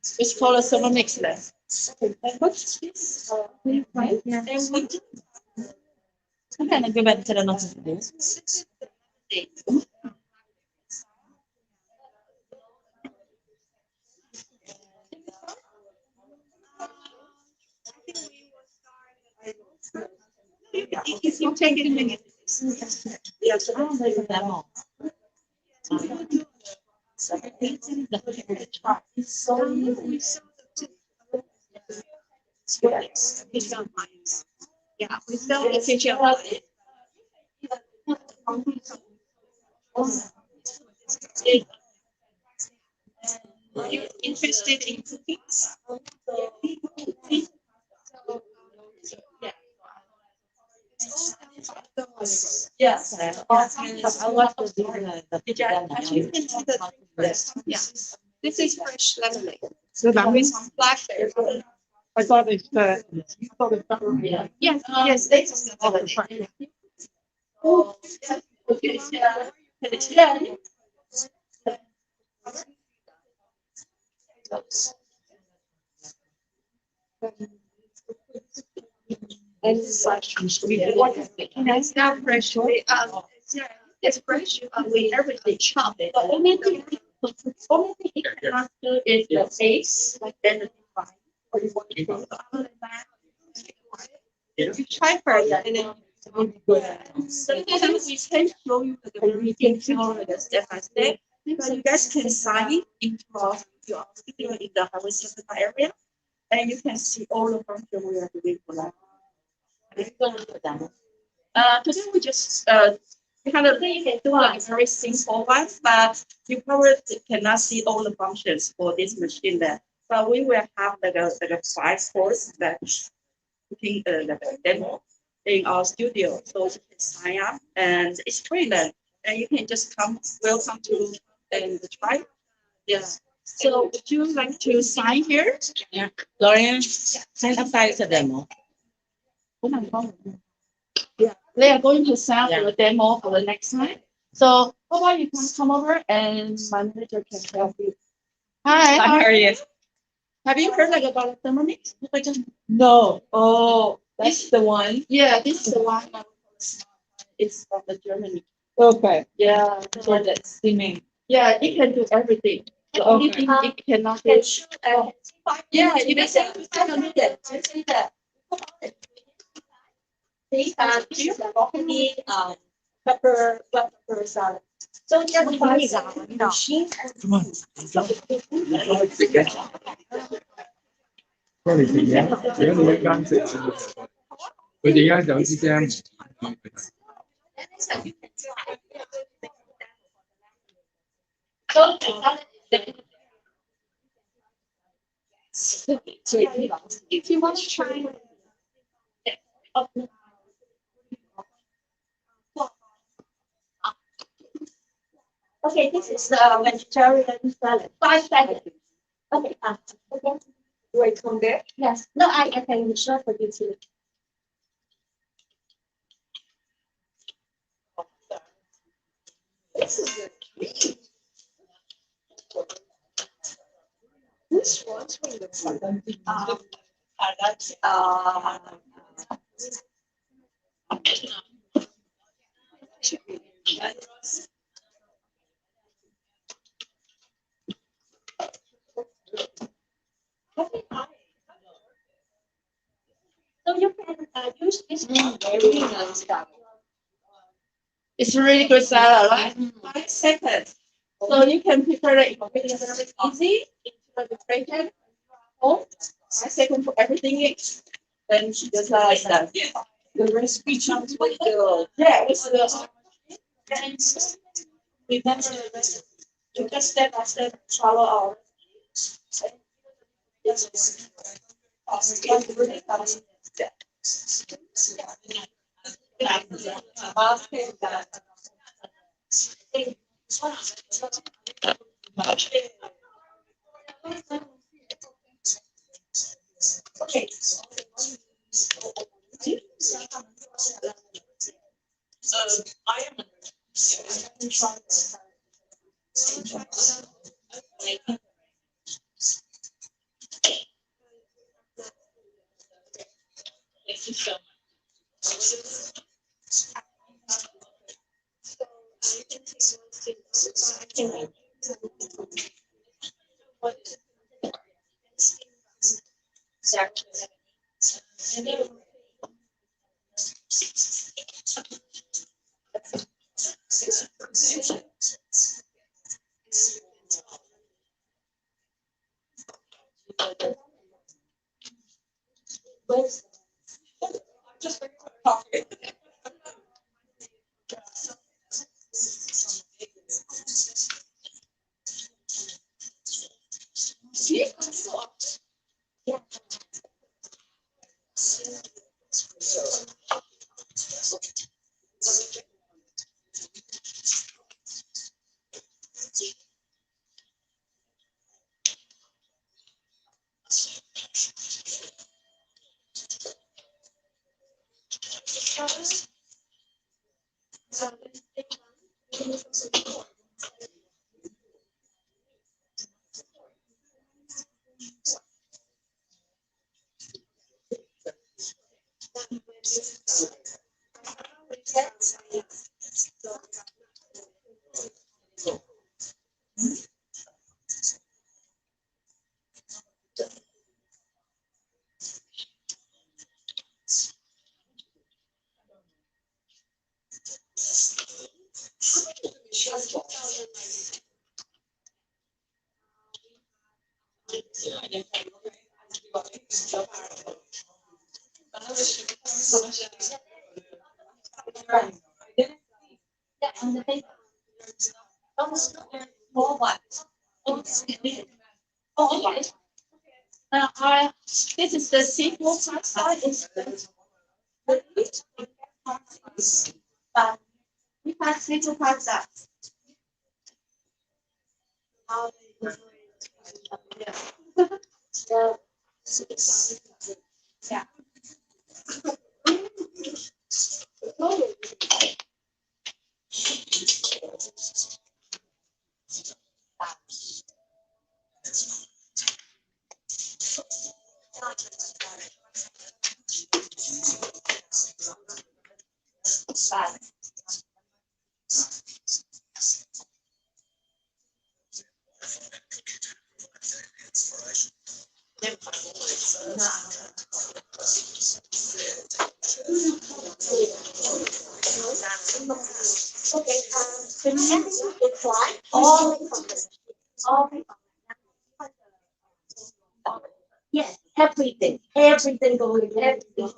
Just follow someone next to them. Okay, now go back to the notes. You take it a minute. Yes, I don't think that long. Yeah, we still get to each other. Are you interested in cookies? Yes. I love the yes. This is fresh lemonade. So that means blackberry. I thought it's yes, yes, this is all the Oh, okay, yeah. And such. It's not fresh. It's fresh. We everything chopped. The only thing it cannot do is the taste, like identify. Or you want to go other than that. You try first and then. Sometimes we can show you the ingredients step by step. So you guys can sign into your studio in the Harvest area, and you can see all the function we are doing for that. Today we just kind of do like very simple ones, but you probably cannot see all the functions for this machine there. So we will have like a 5 course that putting like a demo in our studio, so you can sign up and it's free then, and you can just welcome to and try. Yeah. So would you like to sign here? Yeah. Lauren, sign up as a demo. Yeah, they are going to send the demo for the next time. So how about you can come over and my manager can help you. Hi, how are you? Have you heard like about Thermomix? No. Oh, that's the one. Yeah, this is the one. It's from the Germany. Okay. Yeah. For the steaming. Yeah, it can do everything. The only thing it cannot do. Yeah, you can say that. Here's the broccoli, pepper, black pepper salad. So just buy the machine. If you want to try. Okay, this is vegetarian salad. 5 packets. Okay, okay. Wait, from there? Yes. No, I can show for you too. This is a treat. This one's from the that's so you can use this very nice stuff. It's really good salad, right? 5 seconds. So you can prepare it very easy into the refrigerator. 5 seconds for everything in. Then just like that. The recipe comes with the it's the remember the recipe. You can step by step follow our yes. Okay. I am thank you so much. This is the sequel pasta. It's but we have sequel pasta. Yeah. Okay, so it's like all yes, everything going, everything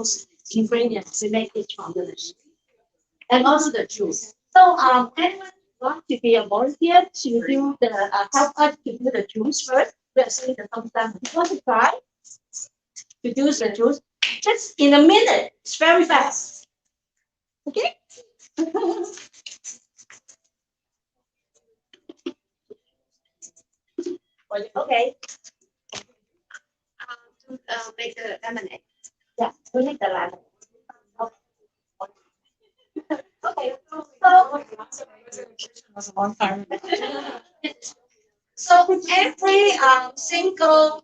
ingredients to make it from the machine. And also the juice. So anyone want to be a volunteer to do the help us to do the juice first? We are saying that sometimes you want to try to do the juice just in a minute. It's very fast. Okay. Okay. To make the lemonade. Yeah, we make the lemonade. Okay. So every single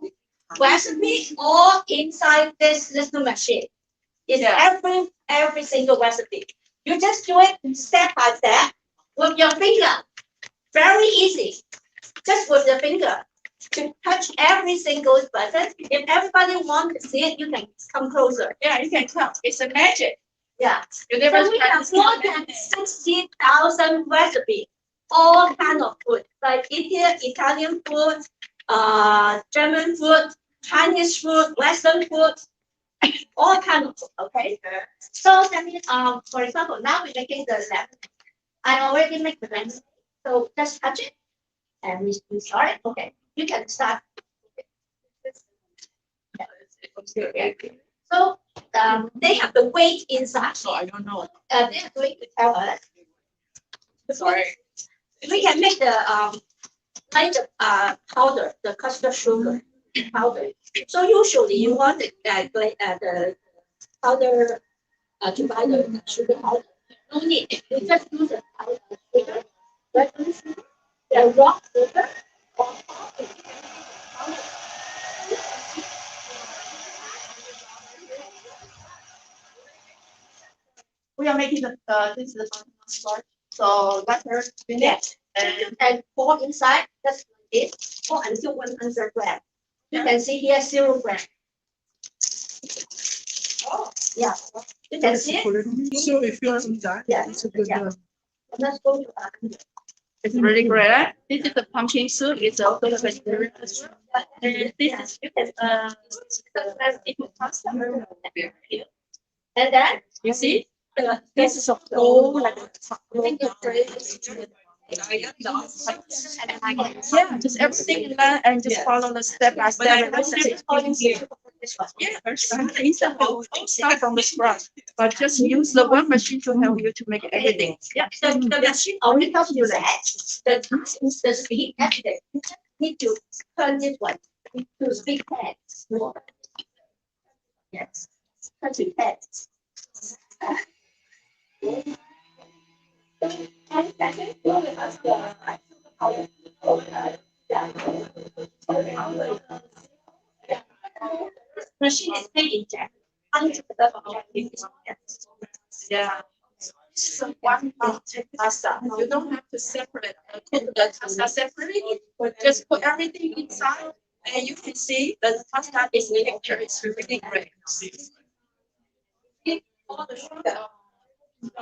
recipe all inside this little machine. Is every single recipe. You just do it step by step with your finger. Very easy. Just with the finger. To touch every single button. If everybody wants to see it, you can come closer. Yeah, you can come. It's a magic. Yeah. So we have more than 60,000 recipes. All kind of food. Like Indian, Italian food, German food, Chinese food, Western food. All kind of food, okay? So that means, for example, now we're making the lemon. I already make the lemon. So just touch it. And we start. Okay. You can start. So they have the weight inside. So I don't know. They are going to tell us. Sorry. We can make the like the powder, the custard sugar powder. So usually you want the powder to buy the sugar powder. No need. You just use the powder sugar. The rock sugar or coffee. We are making the this is the starch. So butter, vinegar, and pour inside. That's it. Pour until 100 grams. You can see here 0 grams. Oh, yeah. You can see it. So if you are on that, yeah, it's a good. Let's go to it's really great. This is the pumpkin soup. It's also the vegetarian soup. And this is pasta. And then you see this is a whole like yeah, just everything in that and just follow the step by step. Yeah, start from the scratch, but just use the one machine to help you to make everything. Yeah, the machine only helps you that. The speed everything. You need to turn this one to speed heads. Yes, turn to heads. Machine is made in Japan. 100% of Japanese. Yeah. this is a one mountain pasta. You don't have to separate, cook the pasta separately. Just put everything inside, and you can see the pasta is texture is really great. All the sugar. Okay,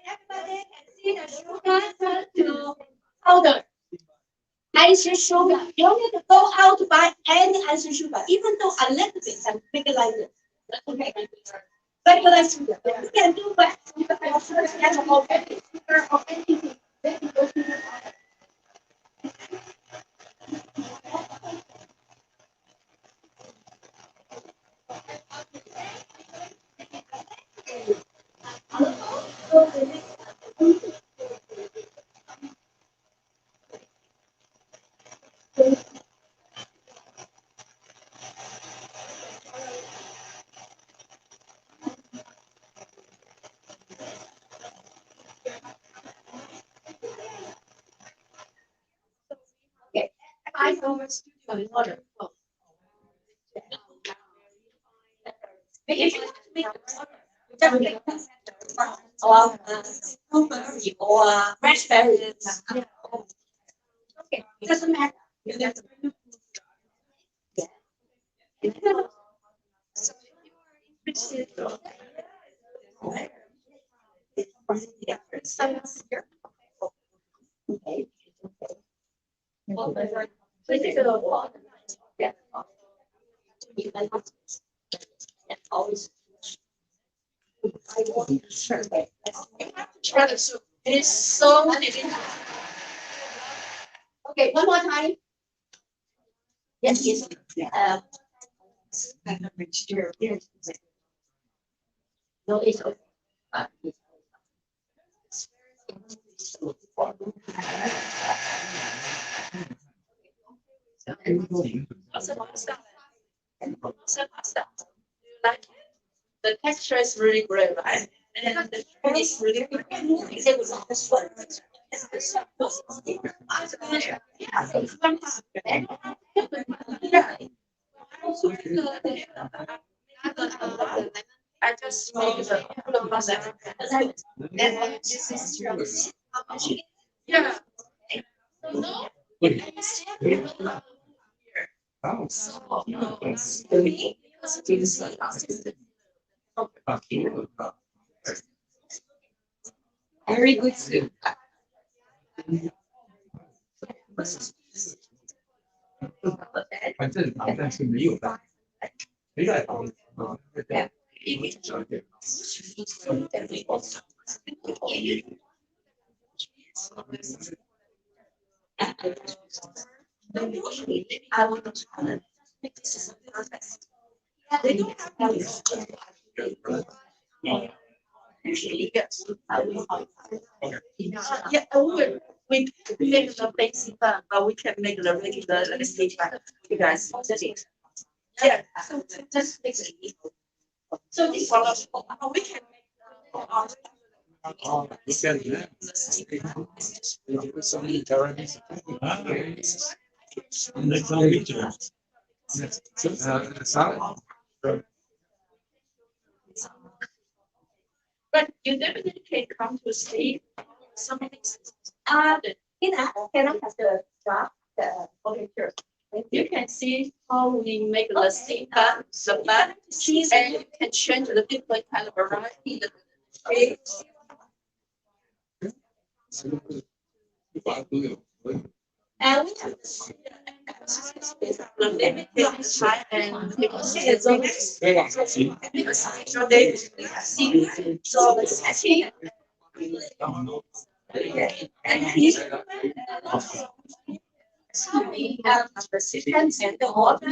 everybody can see the sugar to powder. Ice sugar. You don't need to go out to buy any ice sugar, even though a little bit and make it like this. Okay. Regular sugar. You can do that. You can sugar or anything. Okay, I know a studio in order. If you want to make strawberry or raspberries. Okay, doesn't matter. You have to so if you are interested, okay. Always. Sure. You have to try the soup. It is so delicious. Okay, one more time. Yes, yes. No, it's okay. Also pasta. Also pasta. Do you like it? The texture is really great, right? And the food is really good. I just made the pasta. This is yeah. No. Very good soup. I want to try it. This is perfect. They don't have usually yes. Yeah, we make the basic one, but we can make the regular stage one. You guys, yeah. So just mix it. So this one, we can make. But you definitely can come to see some things. In that, can I have the drop? Okay, sure. You can see how we make the steam bun, the bun, cheese, and you can change the different kind of variety. And we have the limited time and because it's so they see so it's actually and we have the systems and the water.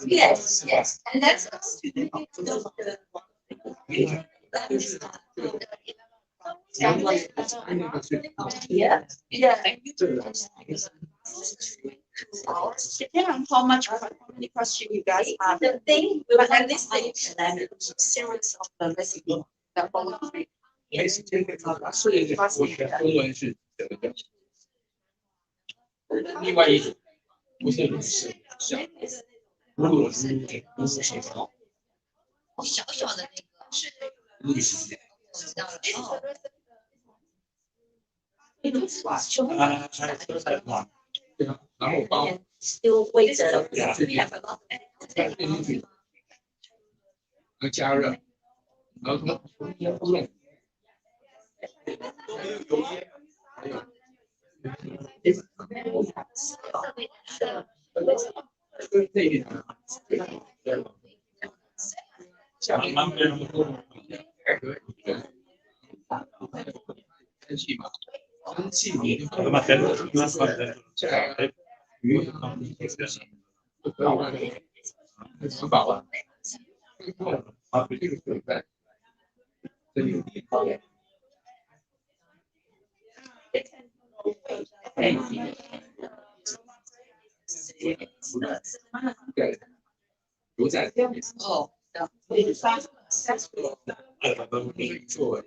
Yes, yes, and that's us to do yeah, yeah. Depending on how many questions you guys have. The thing, but at this stage, series of the recipe. 如果是不是谁好，小小的那个是知道了哦。对啊，然后我帮丢规则了，加热，然后它不用。生气嘛，生气你就鱼吃饱了，啊，这个可以在，这里。对，主宰哦，做。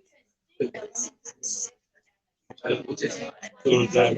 你在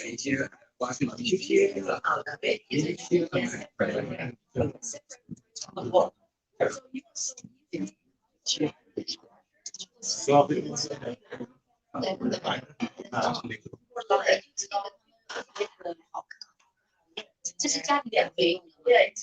一些挖掘机贴的，对，一些这是家里两杯，对，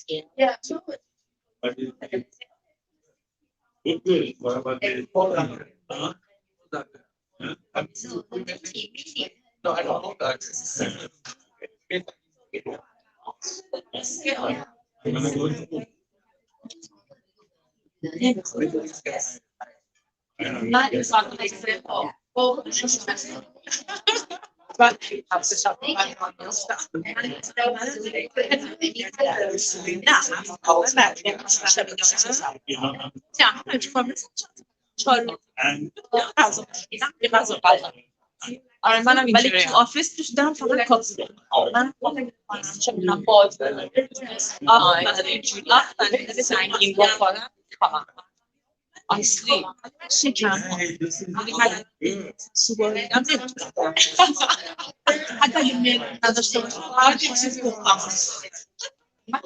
那就算了，我but after something I want stuff. ولی تو آفیس دوست دارم فقط کافی. من چون باز اینجوری سنگین بخورم کاملا. Honestly, شکم صبحانه‌ام نمیتونم. حتی یه میل نداشته باشم هر چیزی بخورم. من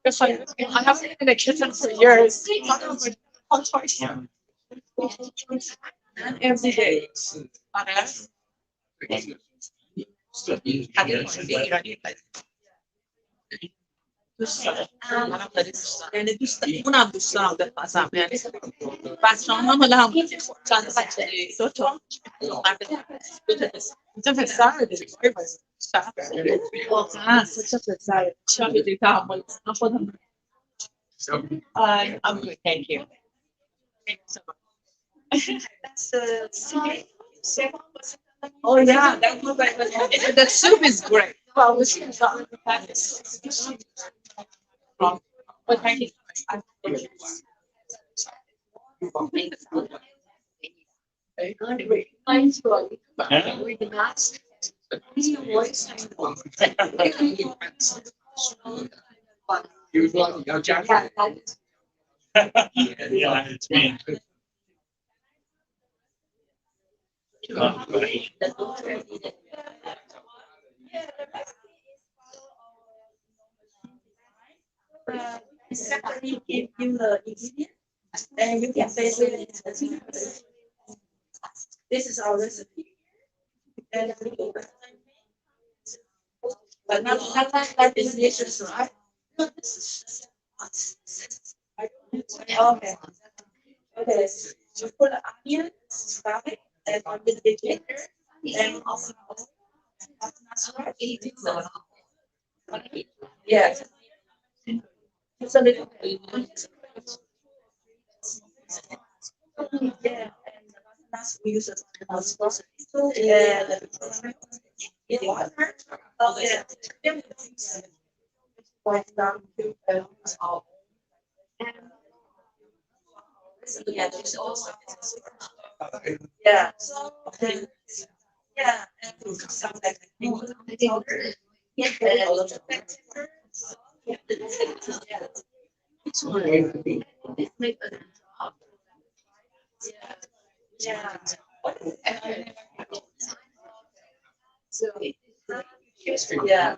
I haven't been a kitten for years. And every day. دوست دارم. یعنی دوست دارم. اونم دوست دارم بپزم. یعنی بچه‌هام هم حالا هم چند بچه دو تا. اینجا پسر داری. واقعا سه تا پسر. چقدر تحمل من خودم. I'm good, thank you. Thank you so much. That's oh yeah, the soup is great. Well, the soup is not the package. But thank you. Yeah, it's me. Secondly, give you the ingredient, and you can say this is our recipe. And but not like this dishes, right? Okay. Okay. So put the onion, garlic, and a little bit later, and also yes. It's a little bit. Yeah, and that's we use it as sponsor. And yeah, there's also yeah. So yeah, and something like yeah, yeah. So yeah.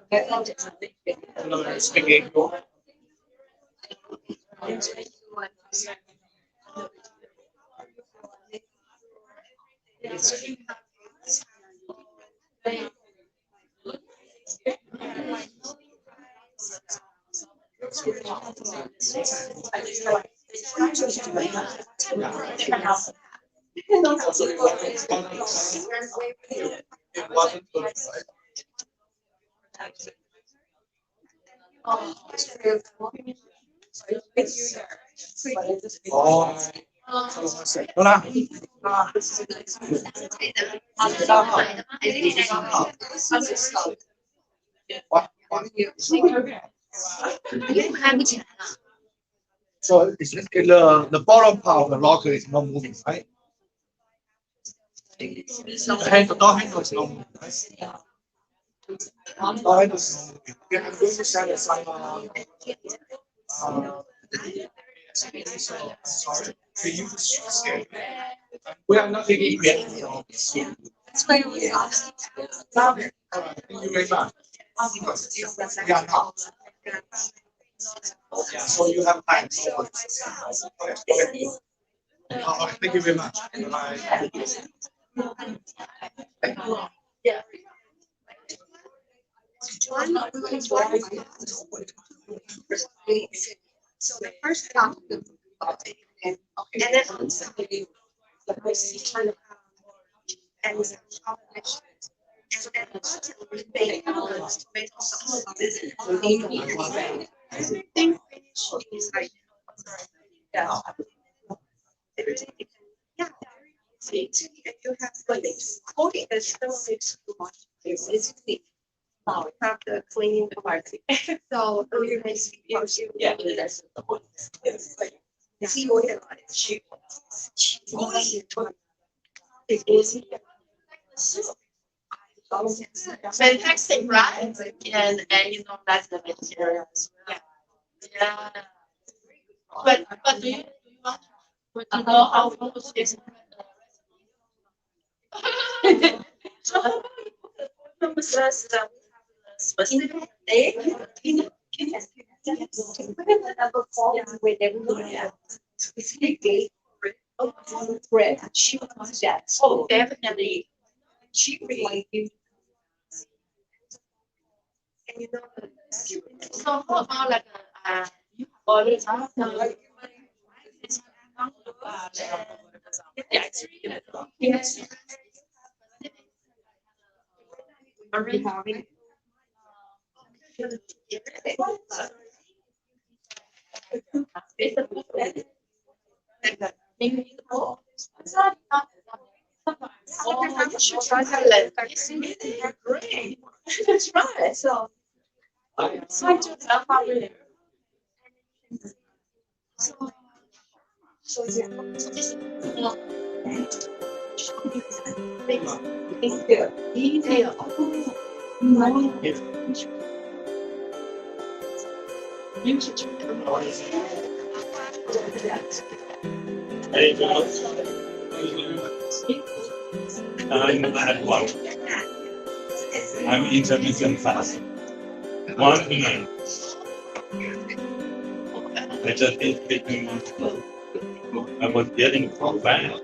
So it's the bottom part of the locker is not moving, right? The door handle is not moving, right? Door handle is not moving. We have to set aside, sorry. Can you scale? We are not taking it. That's why we asked. Thank you very much. Yeah, no. Yeah, so you have time. So thank you very much. Yeah. So the first time, and then on Sunday, the person kind of and then they everything is like yeah. Yeah. You have like coding is still makes too much. It's clean. Now we have the cleaning party. So you can see yeah, that's the point. It's like see what it is. Fantastic, right? And you know that's the materials. Yeah. Yeah. But do you want to know how focus is? Specific day. Specific day. Bread. She wants that. Oh, definitely. She really. And you know, so how about like always yes. Already having great. That's right. So I do love how we so yeah. Detail. I'm at one. I'm intermittent fasting. 1 to 9. I just ate taking I was getting bad.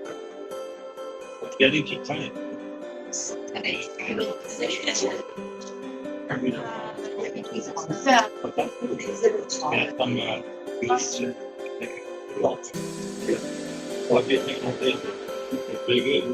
Getting too tired. What do you think of this? It's very good.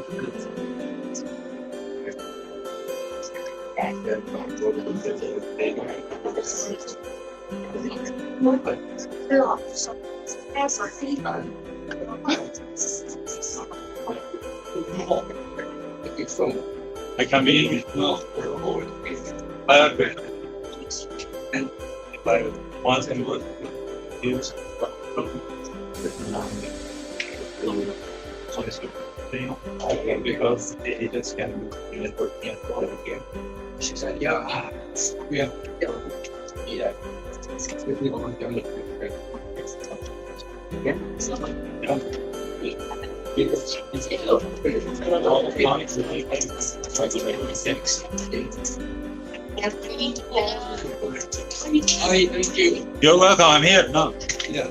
I can be in and if I want to use because the agents can do networking and all again. She said, yeah. Yeah. Yeah. You're welcome. I'm here. No. Yeah.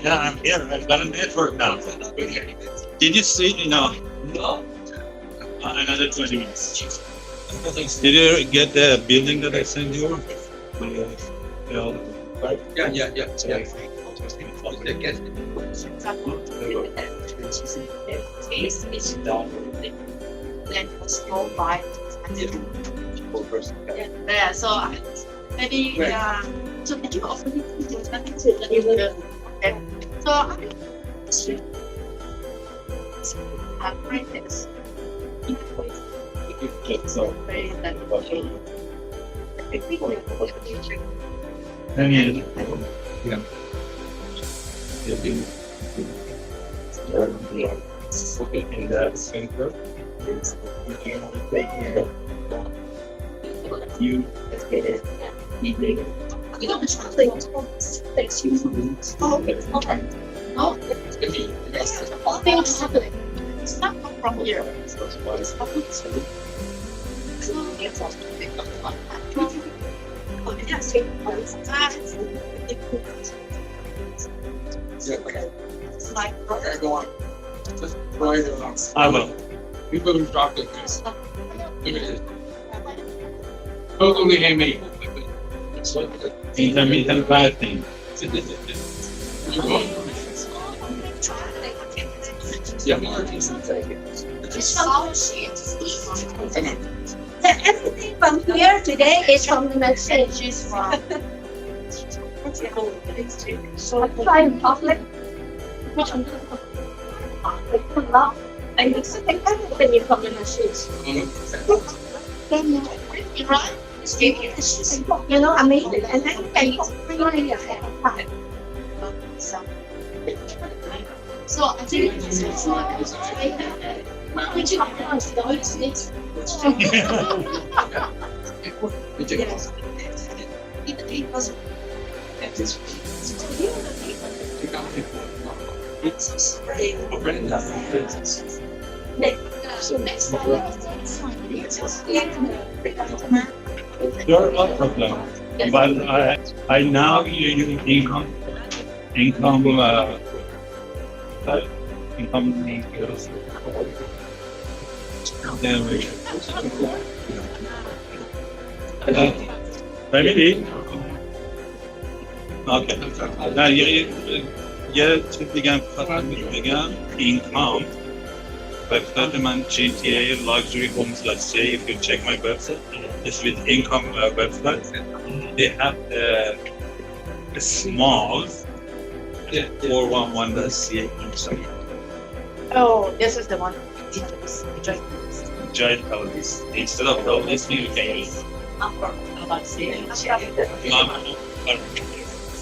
Yeah, I'm here. I've got a network now. Did you see? No. Another 20 minutes. Did you get the building that I sent you? Yeah. There, so maybe so did you offer me to do nothing to the okay. So I practice. So very that In that center, you don't translate. Excuse me. Oh, okay. Oh, all things happening. It's not from here. It's happening. Okay, go on. Just try it. I will. People who dropped it. Look at it. Totally handmade. Intermittent fasting. Everything from here today is from the messages from. So try in public. I used to think everything from the messages. Right? You know, amazing. And then you can really ahead of time. So I think it's like, would you yes. You're welcome. But I now use income Family? Okay. Now یه چیز بگم income website من GTA Luxury Homes. Let's say if you check my website, it's with income website. They have a small 411.ca inside. Oh, this is the one. Giant Elvis. Instead of Elvis, you can use.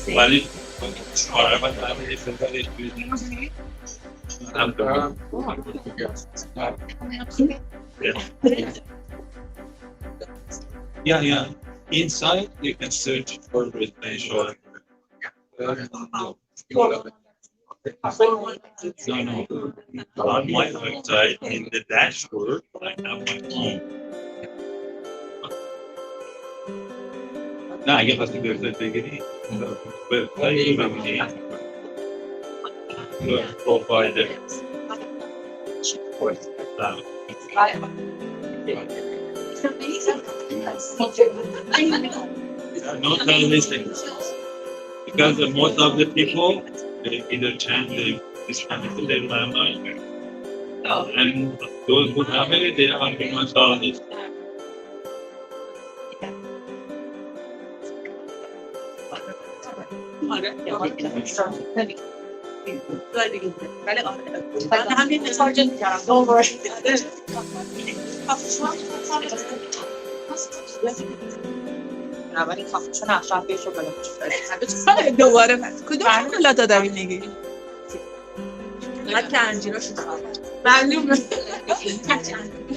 Well, however, yeah. Inside, you can search for residential. No. On my website, in the dashboard, I have my home. Now I get to do the beginning. But I even provide it. It's amazing. No listings. Because most of the people, they either change their landline. And those who have it, they are pretty much all this. ولی آره من همین مثال جد کردم دوباره ولی چون اطرافش رو بلد دوباره کدوم شکلات ها داری میگی؟ من که انجیرا شده معلومه